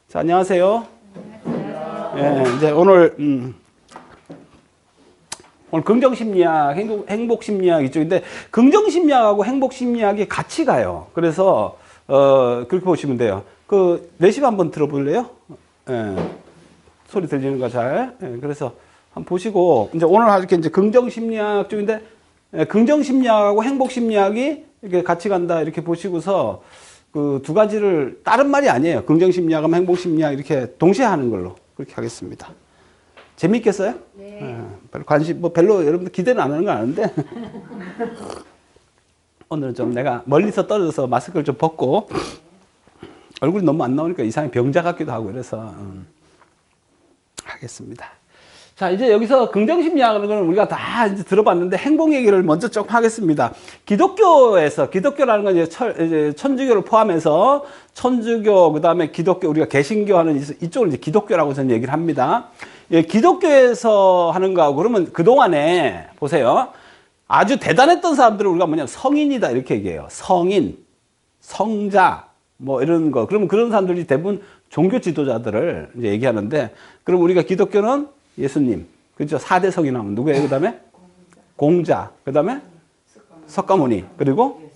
자, 안녕하세요. 예, 이제 오늘 긍정심리학, 행복심리학 이쪽인데, 긍정심리학하고 행복심리학이 같이 가요. 그래서, 그렇게 보시면 돼요. 그, 레시피 한번 들어볼래요? 예, 소리 들리는 거 잘. 예, 그래서 한번 보시고, 이제 오늘 이렇게 이제 긍정심리학 쪽인데, 예, 긍정심리학하고 행복심리학이 이렇게 같이 간다, 이렇게 보시고서, 그 두 가지를, 다른 말이 아니에요. 긍정심리학하고 행복심리학 이렇게 동시에 하는 걸로 그렇게 하겠습니다. 재미있겠어요? 네. 예, 별로 관심, 별로 여러분들 기대는 안 하는 거 아는데. 오늘은 좀 내가 멀리서 떨어져서 마스크를 좀 벗고, 얼굴이 너무 안 나오니까 이상하게 병자 같기도 하고 이래서, 하겠습니다. 자, 이제 여기서 긍정심리학은 우리가 다 이제 들어봤는데 행복 얘기를 먼저 조금 하겠습니다. 기독교라는 건 이제 천주교를 포함해서 천주교, 그 다음에 기독교, 우리가 개신교 하는 이쪽을 이제 기독교라고 저는 얘기를 합니다. 예, 기독교에서 하는 거하고 그러면 그동안에 보세요. 아주 대단했던 사람들을 우리가 뭐냐면 성인이다 이렇게 얘기해요. 성인, 성자, 뭐 이런 거. 그러면 그런 사람들이 대부분 종교 지도자들을 이제 얘기하는데, 그럼 우리가 기독교는 예수님, 그렇죠? 4대 성이 나오면 누구예요? 그 다음에 공자, 그 다음에 석가모니, 그리고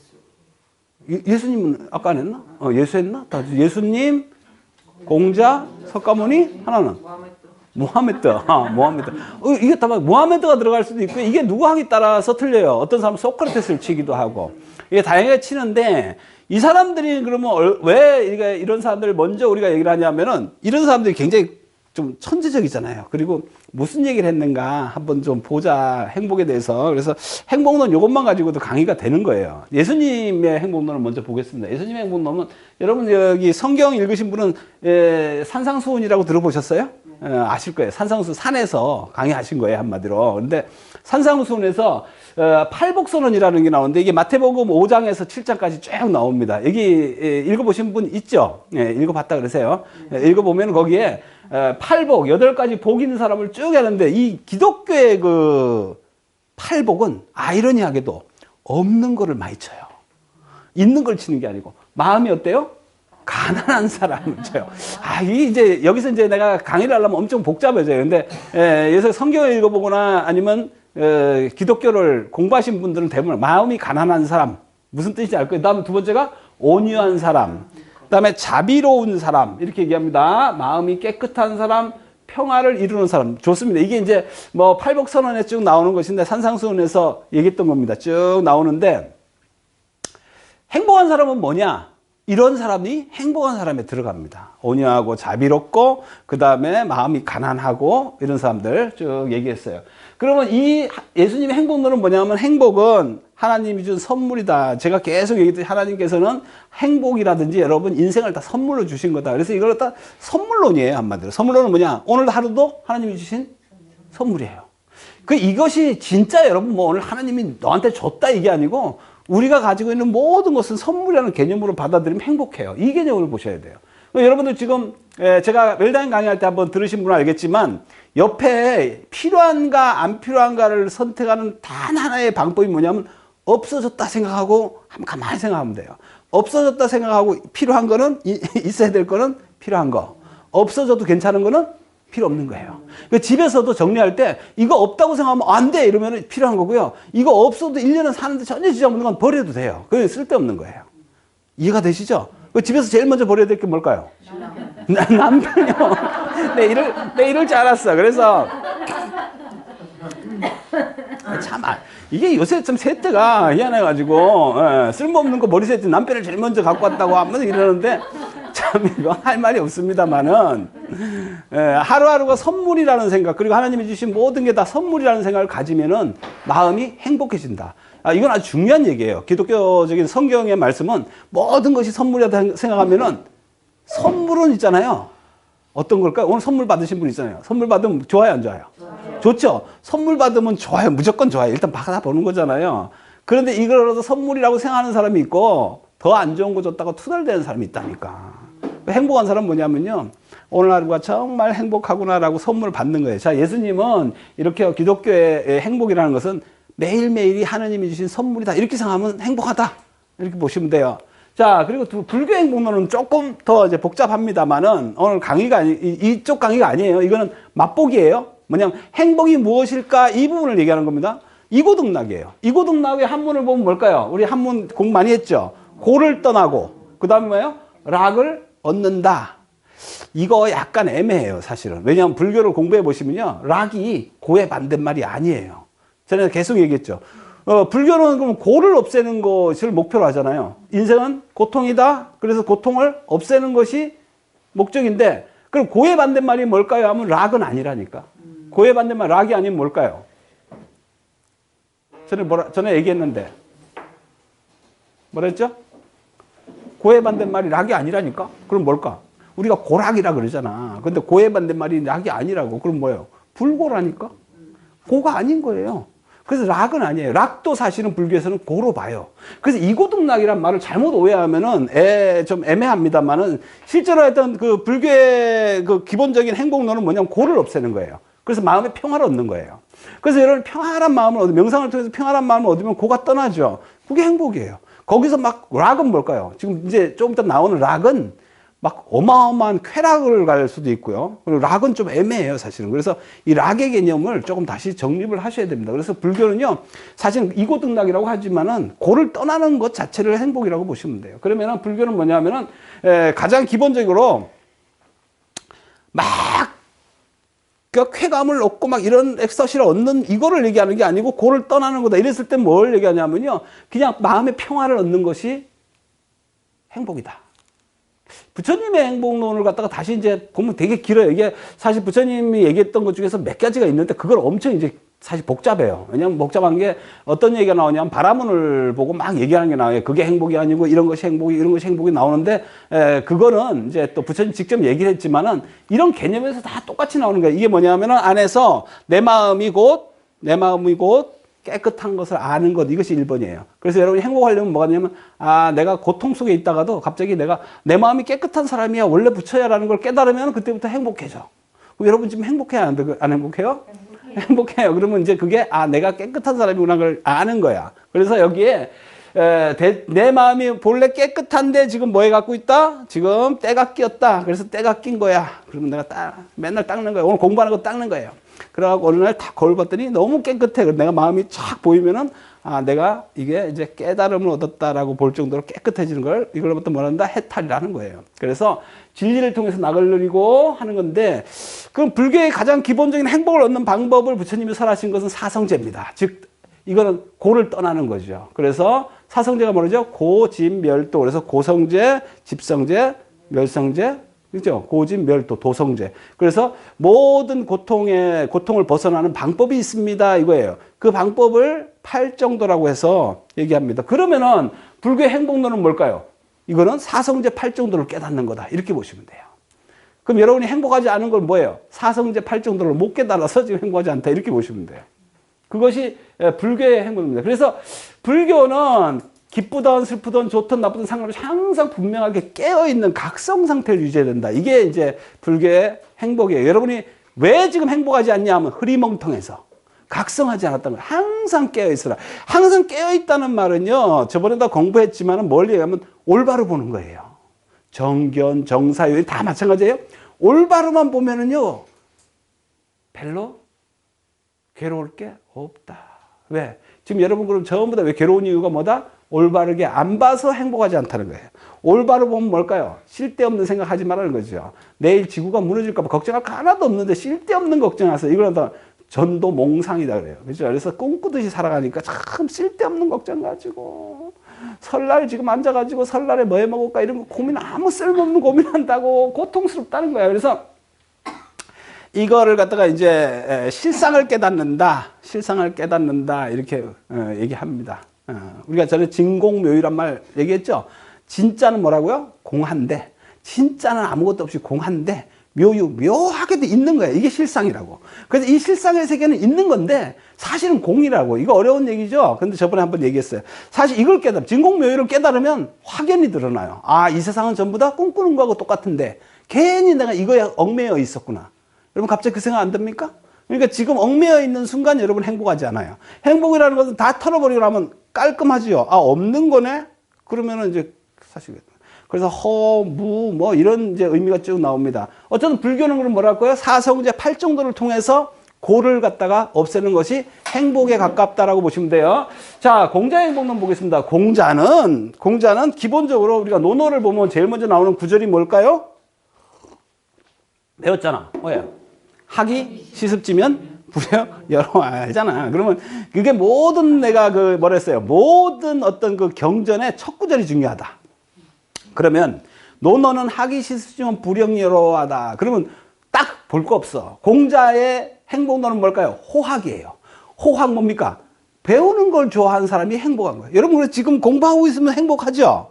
예수님은 아까 안 했나? 예수 했나? 예수님, 공자, 석가모니, 하나는 무하메드. 무하메드. 이게 다 무하메드가 들어갈 수도 있고, 이게 누구 하기 따라서 틀려요. 어떤 사람은 소크라테스를 치기도 하고, 이게 다양하게 치는데, 이 사람들이 그러면 왜 이런 사람들을 먼저 우리가 얘기를 하냐면은, 이런 사람들이 굉장히 좀 천재적이잖아요. 그리고 무슨 얘기를 했는가 한번 좀 보자, 행복에 대해서. 그래서 행복론 이것만 가지고도 강의가 되는 거예요. 예수님의 행복론을 먼저 보겠습니다. 예수님의 행복론은 여러분 여기 성경 읽으신 분은 산상수훈이라고 들어보셨어요? 아실 거예요. 산상수훈, 산에서 강의하신 거예요, 한마디로. 근데 산상수훈에서 팔복선언이라는 게 나오는데, 이게 마태복음 5장에서 7장까지 쭉 나옵니다. 여기 읽어보신 분 있죠? 읽어봤다 그러세요. 읽어보면 거기에 팔복, 8가지 복 있는 사람을 쭉 하는데, 이 기독교의 그 팔복은 아이러니하게도 없는 거를 많이 쳐요. 있는 걸 치는 게 아니고, 마음이 어때요? 가난한 사람을 쳐요. 이게 이제, 여기서 이제 내가 강의를 하려면 엄청 복잡해져요. 근데, 여기서 성경을 읽어보거나 아니면, 기독교를 공부하신 분들은 대부분 마음이 가난한 사람, 무슨 뜻인지 알 거예요. 그 다음에 두 번째가 온유한 사람, 그 다음에 자비로운 사람, 이렇게 얘기합니다. 마음이 깨끗한 사람, 평화를 이루는 사람. 좋습니다. 이게 이제 뭐 팔복선언에 쭉 나오는 것인데, 산상수훈에서 얘기했던 겁니다. 쭉 나오는데, 행복한 사람은 뭐냐? 이런 사람이 행복한 사람에 들어갑니다. 온유하고 자비롭고, 그 다음에 마음이 가난하고, 이런 사람들 쭉 얘기했어요. 그러면 이 예수님의 행복론은 뭐냐면, 행복은 하나님이 준 선물이다. 제가 계속 얘기했듯이 하나님께서는 행복이라든지 여러분 인생을 다 선물로 주신 거다. 그래서 이걸 다 선물론이에요, 한마디로. 선물론은 뭐냐? 오늘 하루도 하나님이 주신 선물이에요. 이것이 진짜 여러분 뭐 오늘 하나님이 너한테 줬다 이게 아니고, 우리가 가지고 있는 모든 것은 선물이라는 개념으로 받아들이면 행복해요. 이 개념을 보셔야 돼요. 여러분들 지금 제가 웰다잉 강의할 때 한번 들으신 분은 알겠지만, 옆에 필요한가 안 필요한가를 선택하는 단 하나의 방법이 뭐냐면, 없어졌다 생각하고 한번 가만히 생각하면 돼요. 없어졌다 생각하고 필요한 거는 있어야 될 거는 필요한 거, 없어져도 괜찮은 거는 필요 없는 거예요. 집에서도 정리할 때 이거 없다고 생각하면 안 돼 이러면 필요한 거고요. 이거 없어도 1년은 사는데 전혀 지장없는 건 버려도 돼요. 그건 쓸데없는 거예요. 이해가 되시죠? 집에서 제일 먼저 버려야 될 게 뭘까요? 남편이요. 내 이럴 줄 알았어. 그래서 참 이게 요새 좀 세대가 희한해가지고, 쓸모없는 거 머리 세트 남편을 제일 먼저 갖고 왔다고 하면 이러는데, 참 이거 할 말이 없습니다만은, 하루하루가 선물이라는 생각, 그리고 하나님이 주신 모든 게 다 선물이라는 생각을 가지면은 마음이 행복해진다. 이건 아주 중요한 얘기예요. 기독교적인 성경의 말씀은 모든 것이 선물이라고 생각하면은, 선물은 있잖아요. 어떤 걸까요? 오늘 선물 받으신 분 있잖아요. 선물 받으면 좋아요, 안 좋아요? 좋죠? 선물 받으면 좋아요. 무조건 좋아요. 일단 받아보는 거잖아요. 그런데 이걸 선물이라고 생각하는 사람이 있고, 더 안 좋은 거 줬다고 투덜대는 사람이 있다니까. 행복한 사람은 뭐냐면요, 오늘 하루가 정말 행복하구나라고 선물을 받는 거예요. 자, 예수님은 이렇게 기독교의 행복이라는 것은 매일매일이 하나님이 주신 선물이다. 이렇게 생각하면 행복하다. 이렇게 보시면 돼요. 자, 그리고 불교 행복론은 조금 더 이제 복잡합니다만은 오늘 강의가 이쪽 강의가 아니에요. 이거는 맛보기예요. 뭐냐면 행복이 무엇일까 이 부분을 얘기하는 겁니다. 이고등락이에요. 이고등락의 한문을 보면 뭘까요? 우리 한문 공부 많이 했죠. 고를 떠나고 그 다음에 뭐예요? 락을 얻는다. 이거 약간 애매해요, 사실은. 왜냐하면 불교를 공부해 보시면요, 락이 고의 반대말이 아니에요. 전에 계속 얘기했죠. 불교는 그럼 고를 없애는 것을 목표로 하잖아요. 인생은 고통이다. 그래서 고통을 없애는 것이 목적인데, 그럼 고의 반대말이 뭘까요? 하면 락은 아니라니까. 고의 반대말 락이 아니면 뭘까요? 전에 얘기했는데. 뭐라 했죠? 고의 반대말이 락이 아니라니까? 그럼 뭘까? 우리가 고락이라 그러잖아. 근데 고의 반대말이 락이 아니라고. 그럼 뭐예요? 불고라니까? 고가 아닌 거예요. 그래서 락은 아니에요. 락도 사실은 불교에서는 고로 봐요. 그래서 이고등락이란 말을 잘못 오해하면은 좀 애매합니다만은 실제로 했던 그 불교의 그 기본적인 행복론은 뭐냐면 고를 없애는 거예요. 그래서 마음의 평화를 얻는 거예요. 그래서 여러분 평화란 마음을 얻으면, 명상을 통해서 평화란 마음을 얻으면 고가 떠나죠. 그게 행복이에요. 거기서 막 락은 뭘까요? 지금 이제 좀 이따 나오는 락은 막 어마어마한 쾌락을 갈 수도 있고요. 그리고 락은 좀 애매해요, 사실은. 그래서 이 락의 개념을 조금 다시 정립을 하셔야 됩니다. 그래서 불교는요, 사실 이고등락이라고 하지만은 고를 떠나는 것 자체를 행복이라고 보시면 돼요. 그러면은 불교는 뭐냐면은 가장 기본적으로 막 그 쾌감을 얻고 막 이런 엑스터시를 얻는 이거를 얘기하는 게 아니고 고를 떠나는 거다. 이랬을 때 뭘 얘기하냐면요, 그냥 마음의 평화를 얻는 것이 행복이다. 부처님의 행복론을 갖다가 다시 이제 보면 되게 길어요. 이게 사실 부처님이 얘기했던 것 중에서 몇 가지가 있는데 그걸 엄청 이제 사실 복잡해요. 왜냐면 복잡한 게 어떤 얘기가 나오냐면 바라문을 보고 막 얘기하는 게 나와요. 그게 행복이 아니고 이런 것이 행복이, 이런 것이 행복이 나오는데, 그거는 이제 또 부처님 직접 얘기를 했지만은 이런 개념에서 다 똑같이 나오는 거예요. 이게 뭐냐면은 안에서 내 마음이 곧 깨끗한 것을 아는 것, 이것이 1번이에요. 그래서 여러분이 행복하려면 뭐가 되냐면, 내가 고통 속에 있다가도 갑자기 내 마음이 깨끗한 사람이야, 원래 부처야라는 걸 깨달으면 그때부터 행복해져. 그럼 여러분 지금 행복해요? 안 행복해요? 행복해요. 그러면 이제 그게, 내가 깨끗한 사람이구나, 걸 아는 거야. 그래서 여기에, 내 마음이 본래 깨끗한데 지금 뭐에 갖고 있다? 지금 때가 끼었다. 그래서 때가 낀 거야. 그러면 내가 맨날 닦는 거야. 오늘 공부하는 거 닦는 거예요. 그래갖고 어느 날 다 거울 봤더니 너무 깨끗해. 그래서 내가 마음이 쫙 보이면은, 내가 이게 이제 깨달음을 얻었다라고 볼 정도로 깨끗해지는 걸, 이걸로부터 뭐란다? 해탈이라는 거예요. 그래서 진리를 통해서 낙을 누리고 하는 건데, 그럼 불교의 가장 기본적인 행복을 얻는 방법을 부처님이 설하신 것은 사성제입니다. 즉, 이거는 고를 떠나는 거죠. 그래서 사성제가 뭐죠? 고집멸도. 그래서 고성제, 집성제, 멸성제, 그죠? 고집멸도, 도성제. 그래서 모든 고통을 벗어나는 방법이 있습니다. 이거예요. 그 방법을 팔정도라고 해서 얘기합니다. 그러면은 불교의 행복론은 뭘까요? 이거는 사성제 팔정도를 깨닫는 거다. 이렇게 보시면 돼요. 그럼 여러분이 행복하지 않은 건 뭐예요? 사성제 팔정도를 못 깨달아서 지금 행복하지 않다. 이렇게 보시면 돼요. 그것이 불교의 행복입니다. 그래서 불교는 기쁘든 슬프든 좋든 나쁘든 상관없이 항상 분명하게 깨어있는 각성 상태를 유지해야 된다. 이게 이제 불교의 행복이에요. 여러분이 왜 지금 행복하지 않냐 하면 흐리멍텅해서 각성하지 않았다는 거예요. 항상 깨어있으라. 항상 깨어있다는 말은요, 저번에도 공부했지만 뭘 얘기하면 올바로 보는 거예요. 정견, 정사요, 다 마찬가지예요. 올바로만 보면은요, 별로 괴로울 게 없다. 왜? 지금 여러분 그럼 전부 다 왜 괴로운 이유가 뭐다? 올바르게 안 봐서 행복하지 않다는 거예요. 올바로 보면 뭘까요? 쓸데없는 생각하지 말라는 거죠. 내일 지구가 무너질까 봐 걱정할 거 하나도 없는데 쓸데없는 걱정하서 이걸 다 전도몽상이다 그래요. 그렇죠? 그래서 꿈꾸듯이 살아가니까 참 쓸데없는 걱정 가지고 설날 지금 앉아가지고 설날에 뭐 해 먹을까 이런 거 고민, 아무 쓸모없는 고민한다고 고통스럽다는 거예요. 그래서 이거를 갖다가 이제 실상을 깨닫는다 이렇게 얘기합니다. 우리가 전에 진공묘유란 말 얘기했죠. 진짜는 뭐라고요? 공한데, 진짜는 아무것도 없이 공한데 묘하게도 있는 거예요. 이게 실상이라고. 그래서 이 실상의 세계는 있는 건데 사실은 공이라고. 이거 어려운 얘기죠. 근데 저번에 한번 얘기했어요. 사실 이걸 진공묘유를 깨달으면 확연히 드러나요. 이 세상은 전부 다 꿈꾸는 거하고 똑같은데 괜히 내가 이거에 얽매여 있었구나. 여러분 갑자기 그 생각 안 듭니까? 그러니까 지금 얽매여 있는 순간 여러분 행복하지 않아요. 행복이라는 것은 다 털어버리고 나면 깔끔하지요. 없는 거네? 그러면은 이제 사실. 그래서 허, 무, 뭐 이런 이제 의미가 쭉 나옵니다. 어쨌든 불교는 그럼 뭐랄까요? 사성제 8정도를 통해서 고를 갖다가 없애는 것이 행복에 가깝다라고 보시면 돼요. 자, 공자의 행복론 보겠습니다. 공자는 기본적으로 우리가 논어를 보면 제일 먼저 나오는 구절이 뭘까요? 배웠잖아. 뭐예요? 학이 시습지면 부여 여러 알잖아. 그러면 그게 모든 내가 그 뭐라 했어요? 모든 어떤 그 경전의 첫 구절이 중요하다. 그러면 논어는 학이 시습지면 불영여로하다. 그러면 딱 볼 거 없어. 공자의 행복론은 뭘까요? 호학이에요. 호학 뭡니까? 배우는 걸 좋아하는 사람이 행복한 거예요. 여러분 지금 공부하고 있으면 행복하죠?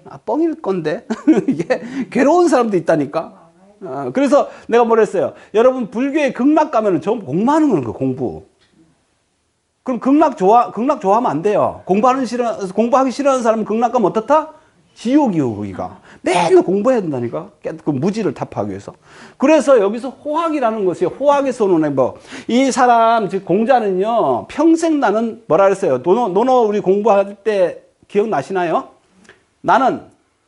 아, 뻥일 건데 이게 괴로운 사람도 있다니까. 그래서 내가 뭐랬어요? 여러분 불교에 극락 가면은 전부 공부하는 거는 그 공부. 그럼 극락 좋아하면 안 돼요. 공부하기 싫어하는 사람은 극락 가면 어떻다? 지옥이요, 거기가. 맨날 공부해야 된다니까. 그 무지를 타파하기 위해서. 그래서 여기서 호학이라는 것이 호학에서 오는 뭐, 이 사람, 즉, 공자는요, 평생 나는 뭐라 그랬어요? 논어 우리 공부할 때 기억나시나요? 나는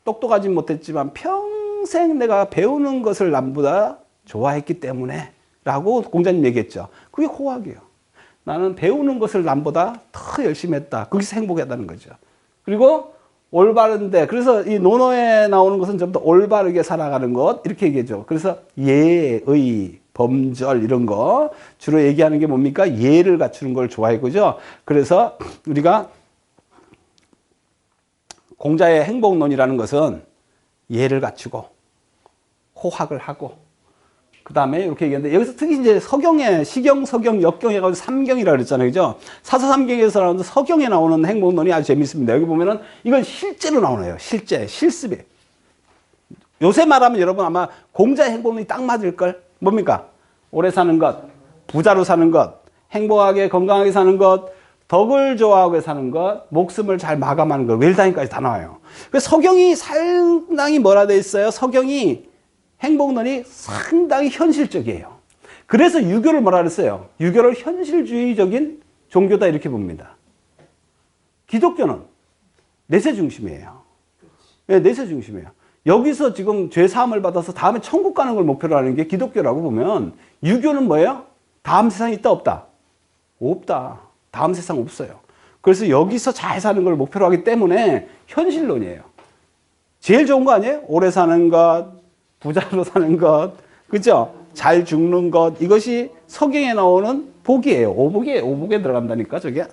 똑똑하지 못했지만 평생 내가 배우는 것을 남보다 좋아했기 때문에 라고 공자님 얘기했죠. 그게 호학이에요. 나는 배우는 것을 남보다 더 열심히 했다. 거기서 행복했다는 거죠. 그리고 올바른데, 그래서 이 논어에 나오는 것은 전부 다 올바르게 살아가는 것, 이렇게 얘기하죠. 그래서 예의, 범절, 이런 거, 주로 얘기하는 게 뭡니까? 예를 갖추는 걸 좋아했고죠. 그래서 우리가 공자의 행복론이라는 것은 예를 갖추고, 호학을 하고, 그 다음에 이렇게 얘기했는데, 여기서 특히 이제 서경에, 시경, 서경, 역경 해가지고 삼경이라고 그랬잖아요. 그죠? 사서삼경에서 나오는 서경에 나오는 행복론이 아주 재밌습니다. 여기 보면은 이건 실제로 나오네요. 실습이. 요새 말하면 여러분 아마 공자의 행복론이 딱 맞을걸? 뭡니까? 오래 사는 것, 부자로 사는 것, 행복하게 건강하게 사는 것, 덕을 좋아하게 사는 것, 목숨을 잘 마감하는 것, 웰다잉까지 다 나와요. 그래서 서경이 상당히 뭐라 돼 있어요? 서경이 행복론이 상당히 현실적이에요. 그래서 유교를 뭐라 그랬어요? 유교를 현실주의적인 종교다 이렇게 봅니다. 기독교는 내세 중심이에요. 네, 내세 중심이에요. 여기서 지금 죄사함을 받아서 다음에 천국 가는 걸 목표로 하는 게 기독교라고 보면 유교는 뭐예요? 다음 세상이 있다 없다? 없다. 다음 세상 없어요. 그래서 여기서 잘 사는 걸 목표로 하기 때문에 현실론이에요. 제일 좋은 거 아니에요? 오래 사는 것, 부자로 사는 것, 그죠? 잘 죽는 것, 이것이 서경에 나오는 복이에요. 오복에 들어간다니까, 저게.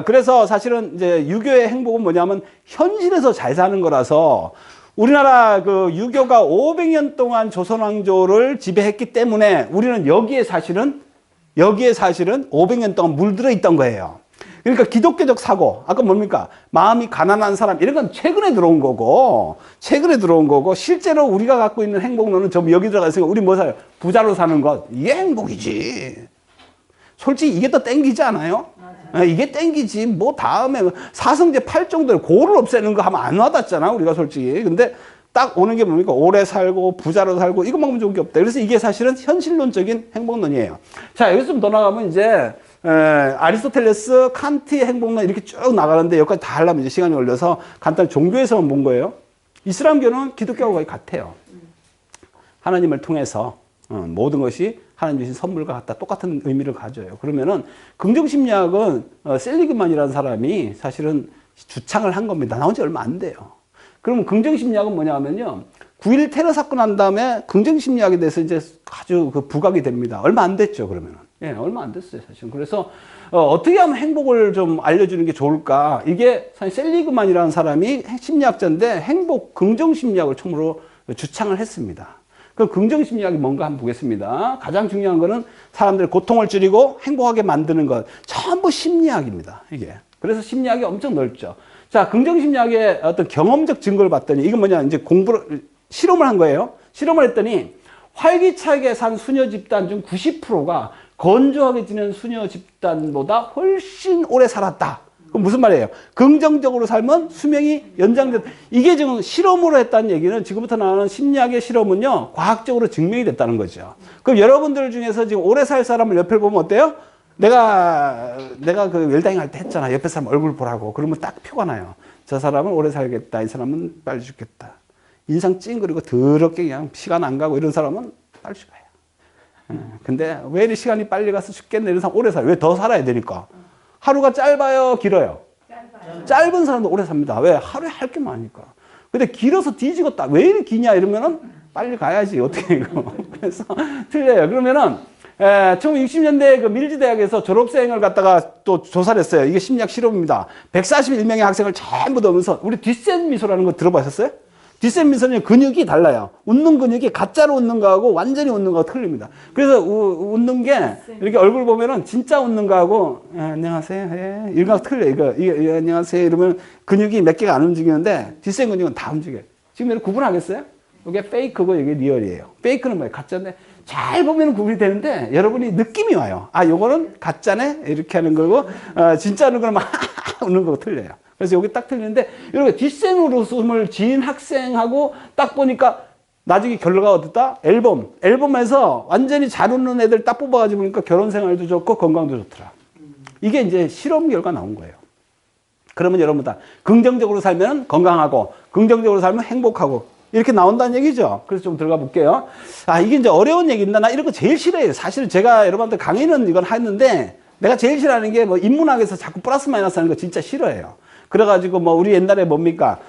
그래서 사실은 이제 유교의 행복은 뭐냐면 현실에서 잘 사는 거라서 우리나라 그 유교가 500년 동안 조선왕조를 지배했기 때문에 우리는 여기에 사실은 500년 동안 물들어 있던 거예요. 그러니까 기독교적 사고, 아까 뭡니까? 마음이 가난한 사람, 이런 건 최근에 들어온 거고, 실제로 우리가 갖고 있는 행복론은 전부 여기 들어가 있으니까 우리 뭐 사요? 부자로 사는 것. 이게 행복이지. 솔직히 이게 더 땡기지 않아요? 이게 땡기지. 뭐 다음에 사성제 8정도의 고를 없애는 거 하면 안 와닿잖아, 우리가 솔직히. 근데 딱 오는 게 뭡니까? 오래 살고, 부자로 살고, 이것만큼 좋은 게 없다. 그래서 이게 사실은 현실론적인 행복론이에요. 자, 여기서 좀 더 나가면 이제, 아리스토텔레스, 칸트의 행복론 이렇게 쭉 나가는데 여기까지 다 하려면 이제 시간이 걸려서 간단히 종교에서만 본 거예요. 이슬람교는 기독교하고 거의 같아요. 하나님을 통해서 모든 것이 하나님 주신 선물과 같다. 똑같은 의미를 가져요. 그러면은 긍정심리학은 셀리그만이라는 사람이 사실은 주창을 한 겁니다. 나온 지 얼마 안 돼요. 그러면 긍정심리학은 뭐냐면요. 9.11 테러 사건 난 다음에 긍정심리학에 대해서 이제 아주 그 부각이 됩니다. 얼마 안 됐죠, 그러면은. 예, 얼마 안 됐어요, 사실은. 그래서, 어떻게 하면 행복을 좀 알려주는 게 좋을까? 이게 사실 셀리그만이라는 사람이 심리학자인데 행복, 긍정심리학을 처음으로 주창을 했습니다. 그 긍정심리학이 뭔가 한번 보겠습니다. 가장 중요한 거는 사람들의 고통을 줄이고 행복하게 만드는 것. 전부 심리학입니다, 이게. 그래서 심리학이 엄청 넓죠. 자, 긍정심리학의 어떤 경험적 증거를 봤더니 이건 뭐냐, 이제 실험을 한 거예요. 실험을 했더니 활기차게 산 수녀 집단 중 90%가 건조하게 지낸 수녀 집단보다 훨씬 오래 살았다. 그럼 무슨 말이에요? 긍정적으로 살면 수명이 연장된다. 이게 지금 실험으로 했다는 얘기는 지금부터 나오는 심리학의 실험은요, 과학적으로 증명이 됐다는 거죠. 그럼 여러분들 중에서 지금 오래 살 사람을 옆에 보면 어때요? 내가 그 웰다잉 할 때 했잖아. 옆에 사람 얼굴 보라고. 그러면 딱 표가 나요. 저 사람은 오래 살겠다. 이 사람은 빨리 죽겠다. 인상 찡그리고 더럽게 그냥 시간 안 가고 이런 사람은 빨리 죽어요. 근데 왜 이리 시간이 빨리 가서 죽겠네 이런 사람 오래 살아요. 왜? 더 살아야 되니까. 하루가 짧아요? 길어요? 짧은 사람도 오래 삽니다. 왜? 하루에 할 게 많으니까. 근데 길어서 뒤지겠다. 왜 이리 기냐 이러면은 빨리 가야지. 어떻게 이거. 그래서 틀려요. 그러면은 1960년대 그 밀즈 대학에서 졸업생을 갖다가 또 조사를 했어요. 이게 심리학 실험입니다. 141명의 학생을 전부 넣으면서 우리 뒷셈 미소라는 거 들어보셨어요? 뒷셈 미소는 근육이 달라요. 웃는 근육이 가짜로 웃는 거하고 완전히 웃는 거하고 틀립니다. 그래서 웃는 게 이렇게 얼굴 보면은 진짜 웃는 거하고 안녕하세요. 예. 이런 거 틀려요. 이거 안녕하세요. 이러면 근육이 몇 개가 안 움직이는데 뒷셈 근육은 다 움직여요. 지금 여러분 구분하겠어요? 이게 페이크고 이게 리얼이에요. 페이크는 뭐예요? 가짜인데 잘 보면 구분이 되는데 여러분이 느낌이 와요. 아, 요거는 가짜네? 이렇게 하는 거고 진짜는 그러면 웃는 거고 틀려요. 그래서 여기 딱 틀리는데 이렇게 뒷셈으로 웃음을 지은 학생하고 딱 보니까 나중에 결과가 어땠다? 앨범에서 완전히 잘 웃는 애들 딱 뽑아가지고 보니까 결혼 생활도 좋고 건강도 좋더라. 이게 이제 실험 결과 나온 거예요. 그러면 여러분 다 긍정적으로 살면 건강하고 긍정적으로 살면 행복하고 이렇게 나온다는 얘기죠. 그래서 좀 들어가 볼게요. 아, 이게 이제 어려운 얘기인데 나 이런 거 제일 싫어해요. 사실 제가 여러분한테 강의는 이건 했는데 내가 제일 싫어하는 게 뭐 인문학에서 자꾸 플러스 마이너스 하는 거 진짜 싫어해요. 그래가지고 뭐 우리 옛날에 뭡니까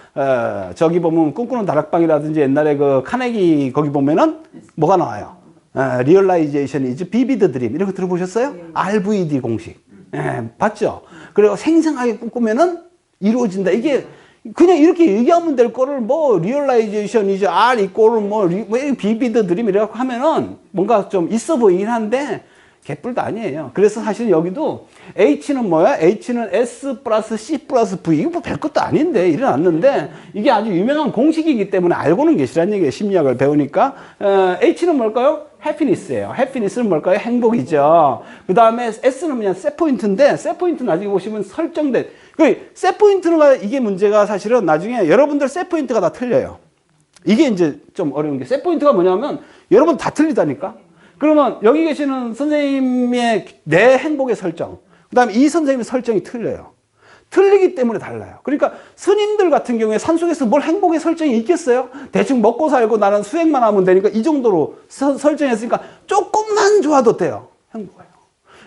저기 보면 꿈꾸는 다락방이라든지 옛날에 그 카네기 거기 보면은 뭐가 나와요? Realization is vivid dream 이런 거 들어보셨어요? RVD 공식 봤죠? 그리고 생생하게 꿈꾸면은 이루어진다. 이게 그냥 이렇게 얘기하면 될 거를 뭐 Realization is R 이꼴 뭐 vivid dream 이라고 하면은 뭔가 좀 있어 보이긴 한데 개뿔도 아니에요. 그래서 사실 여기도 H는 뭐야? H는 S 플러스 C 플러스 V. 이거 뭐 별것도 아닌데 일어났는데 이게 아주 유명한 공식이기 때문에 알고는 계시란 얘기예요. 심리학을 배우니까. H는 뭘까요? 해피니스예요. 해피니스는 뭘까요? 행복이죠. 그 다음에 S는 그냥 셋포인트인데 셋포인트 나중에 보시면 설정된 셋포인트가 이게 문제가 사실은 나중에 여러분들 셋포인트가 다 틀려요. 이게 이제 좀 어려운 게 셋포인트가 뭐냐면 여러분 다 틀리다니까. 그러면 여기 계시는 선생님의 내 행복의 설정, 그 다음에 이 선생님의 설정이 틀려요. 틀리기 때문에 달라요. 그러니까 스님들 같은 경우에 산속에서 뭘 행복의 설정이 있겠어요? 대충 먹고 살고 나는 수행만 하면 되니까 이 정도로 설정했으니까 조금만 좋아도 돼요. 행복해요.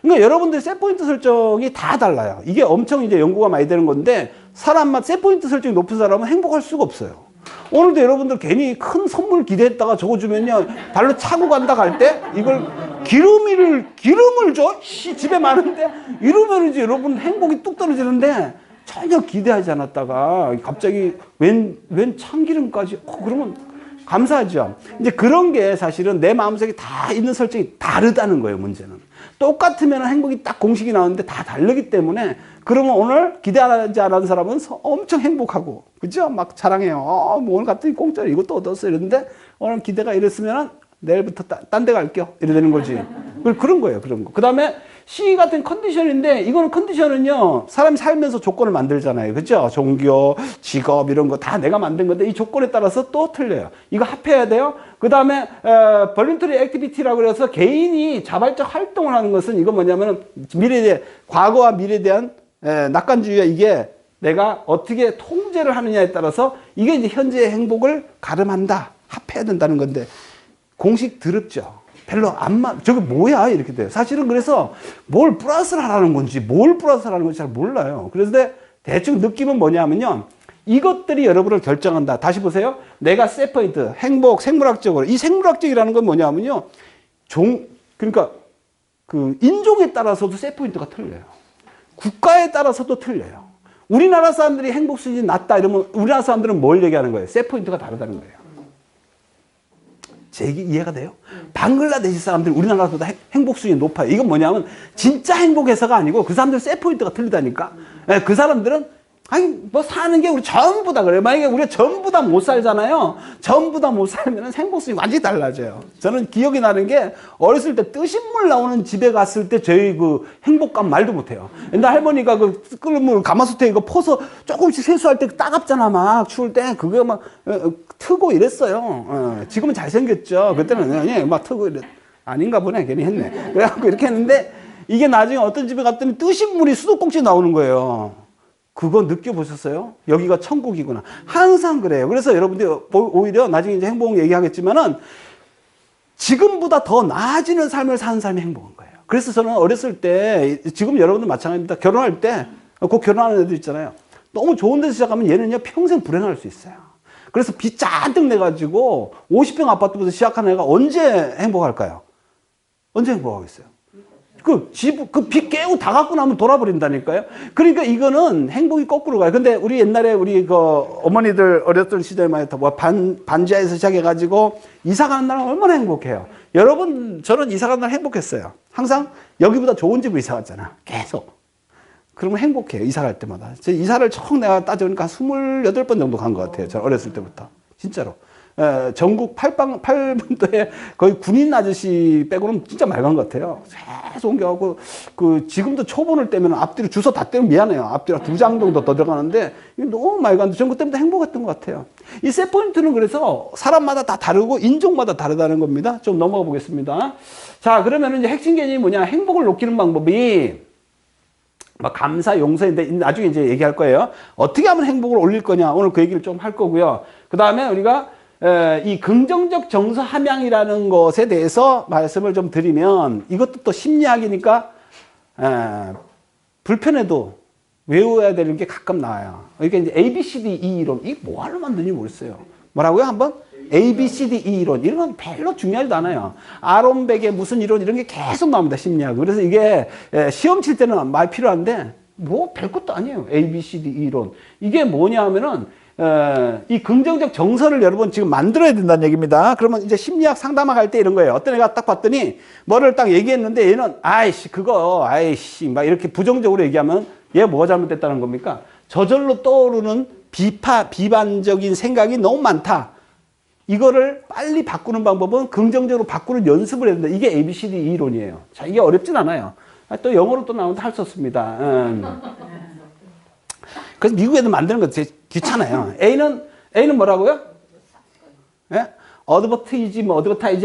그러니까 여러분들 셋포인트 설정이 다 달라요. 이게 엄청 이제 연구가 많이 되는 건데 사람마다 셋포인트 설정이 높은 사람은 행복할 수가 없어요. 오늘도 여러분들 괜히 큰 선물 기대했다가 저거 주면요 발로 차고 간다 갈 때 이걸 기름을 줘? 집에 많은데 이러면 이제 여러분 행복이 뚝 떨어지는데 전혀 기대하지 않았다가 갑자기 웬 참기름까지 그러면 감사하죠. 이제 그런 게 사실은 내 마음속에 다 있는 설정이 다르다는 거예요. 문제는 똑같으면 행복이 딱 공식이 나오는데 다 다르기 때문에 그러면 오늘 기대하지 않은 사람은 엄청 행복하고 그죠? 막 자랑해요. 뭐 오늘 갔더니 공짜로 이것도 얻었어 이러는데 오늘 기대가 이랬으면 내일부터 딴 데 갈게요 이래 되는 거지. 그런 거예요. 그런 거. 그 다음에 C 같은 컨디션인데 이거는 컨디션은요 사람이 살면서 조건을 만들잖아요. 그죠? 종교, 직업 이런 거 다 내가 만든 건데 이 조건에 따라서 또 틀려요. 이거 합해야 돼요. 그 다음에 볼런터리 액티비티라고 그래서 개인이 자발적 활동을 하는 것은 이거 뭐냐면은 과거와 미래에 대한 낙관주의야. 이게 내가 어떻게 통제를 하느냐에 따라서 이게 이제 현재의 행복을 가름한다. 합해야 된다는 건데 공식 더럽죠. 별로 저게 뭐야? 이렇게 돼요. 사실은 그래서 뭘 플러스를 하라는 건지 뭘 플러스 하라는 건지 잘 몰라요. 그래서 대충 느낌은 뭐냐면요. 이것들이 여러분을 결정한다. 다시 보세요. 내가 셋포인트, 행복, 생물학적으로. 이 생물학적이라는 건 뭐냐면요. 그러니까 그 인종에 따라서도 셋포인트가 틀려요. 국가에 따라서도 틀려요. 우리나라 사람들이 행복 수준이 낮다 이러면 우리나라 사람들은 뭘 얘기하는 거예요? 셋포인트가 다르다는 거예요. 제 얘기 이해가 돼요? 방글라데시 사람들이 우리나라보다 행복 수준이 높아요. 이건 뭐냐면 진짜 행복해서가 아니고 그 사람들 셋포인트가 틀리다니까. 그 사람들은 아니 뭐 사는 게 우리 전부 다 그래요. 만약에 우리가 전부 다 못 살잖아요. 전부 다 못 살면 행복 수준이 완전히 달라져요. 저는 기억이 나는 게 어렸을 때 뜨신물 나오는 집에 갔을 때 저희 그 행복감 말도 못해요. 옛날 할머니가 그 끓는 물 가마솥에 이거 퍼서 조금씩 세수할 때 따갑잖아. 막 추울 때 그거 막 트고 이랬어요. 지금은 잘생겼죠. 그때는 막 트고 아닌가 보네. 괜히 했네. 그래갖고 이렇게 했는데 이게 나중에 어떤 집에 갔더니 뜨신 물이 수도꼭지 나오는 거예요. 그거 느껴보셨어요? 여기가 천국이구나. 항상 그래요. 그래서 여러분들이 오히려 나중에 이제 행복 얘기하겠지만은 지금보다 더 나아지는 삶을 사는 사람이 행복한 거예요. 그래서 저는 어렸을 때, 지금 여러분들 마찬가지입니다. 결혼할 때, 꼭 결혼하는 애들 있잖아요. 너무 좋은 데서 시작하면 얘는요, 평생 불행할 수 있어요. 그래서 빚 잔뜩 내가지고 50평 아파트부터 시작하는 애가 언제 행복할까요? 언제 행복하겠어요? 그 빚 깨고 다 갖고 나면 돌아버린다니까요. 그러니까 이거는 행복이 거꾸로 가요. 근데 우리 옛날에 우리 그 어머니들 어렸던 시절만 해도 뭐 반지하에서 시작해가지고 이사 가는 날은 얼마나 행복해요. 여러분, 저는 이사 가는 날 행복했어요. 항상 여기보다 좋은 집으로 이사 갔잖아. 계속. 그러면 행복해요. 이사 갈 때마다. 제 이사를 총 내가 따져보니까 한 28번 정도 간 것 같아요. 저는 어렸을 때부터. 진짜로. 전국 8분도에 거의 군인 아저씨 빼고는 진짜 많이 간 것 같아요. 계속 옮겨가고, 지금도 초본을 떼면 앞뒤로 주소 다 떼면 미안해요. 앞뒤로 2장 정도 더 들어가는데, 너무 많이 갔는데, 전 그때부터 행복했던 것 같아요. 이 셋포인트는 그래서 사람마다 다 다르고, 인종마다 다르다는 겁니다. 좀 넘어가 보겠습니다. 자, 그러면 이제 핵심 개념이 뭐냐. 행복을 높이는 방법이, 막 감사, 용서인데, 나중에 이제 얘기할 거예요. 어떻게 하면 행복을 올릴 거냐. 오늘 그 얘기를 좀 할 거고요. 그 다음에 우리가 이 긍정적 정서 함양이라는 것에 대해서 말씀을 좀 드리면 이것도 또 심리학이니까 불편해도 외워야 되는 게 가끔 나와요. 그러니까 이제 ABCD 이론, 이게 뭐하러 만드는지 모르겠어요. 뭐라고요? 한번? ABCD 이론, 이런 건 별로 중요하지도 않아요. 아론백의 무슨 이론, 이런 게 계속 나옵니다. 심리학. 그래서 이게 시험 칠 때는 많이 필요한데 뭐 별것도 아니에요. ABCD 이론. 이게 뭐냐 하면은 이 긍정적 정서를 여러분 지금 만들어야 된다는 얘기입니다. 그러면 이제 심리학 상담학 할 때 이런 거예요. 어떤 애가 딱 봤더니 뭐를 딱 얘기했는데 얘는 아이씨 막 이렇게 부정적으로 얘기하면 얘가 뭐가 잘못됐다는 겁니까? 저절로 떠오르는 비판적인 생각이 너무 많다. 이거를 빨리 바꾸는 방법은 긍정적으로 바꾸는 연습을 해야 된다. 이게 ABCD 이론이에요. 자, 이게 어렵진 않아요. 또 영어로 또 나오는데 할 수 없습니다. 그래서 미국 애들 만드는 거 되게 귀찮아요. A는 뭐라고요? 예? 어드버타이즈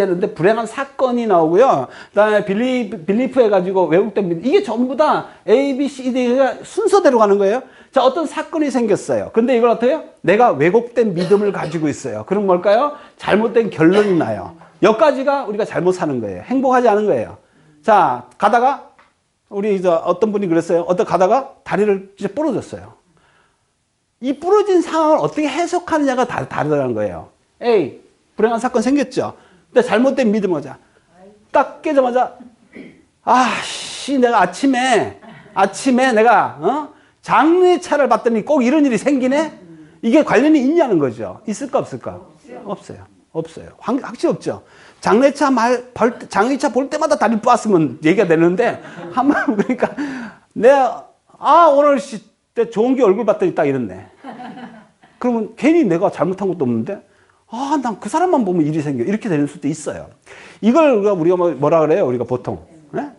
했는데 불행한 사건이 나오고요. 그 다음에 빌리프 해가지고 왜곡된 이게 전부 다 A, B, C, D가 순서대로 가는 거예요. 자, 어떤 사건이 생겼어요. 근데 이걸 어때요? 내가 왜곡된 믿음을 가지고 있어요. 그럼 뭘까요? 잘못된 결론이 나요. 여기까지가 우리가 잘못 사는 거예요. 행복하지 않은 거예요. 자, 가다가 우리 어떤 분이 그랬어요. 가다가 다리를 진짜 부러졌어요. 이 부러진 상황을 어떻게 해석하느냐가 다르다는 거예요. A, 불행한 사건 생겼죠. 근데 잘못된 믿음을 하자. 딱 깨자마자 내가 아침에 내가 장례차를 봤더니 꼭 이런 일이 생기네? 이게 관련이 있냐는 거죠. 있을까 없을까? 없어요. 확실히 없죠. 장례차 볼 때마다 다리 부었으면 얘기가 되는데 한번 그러니까 내가 오늘 때 좋은 게 얼굴 봤더니 딱 이렇네. 그러면 괜히 내가 잘못한 것도 없는데 난 그 사람만 보면 일이 생겨. 이렇게 되는 수도 있어요. 이걸 우리가 뭐라 그래요? 우리가 보통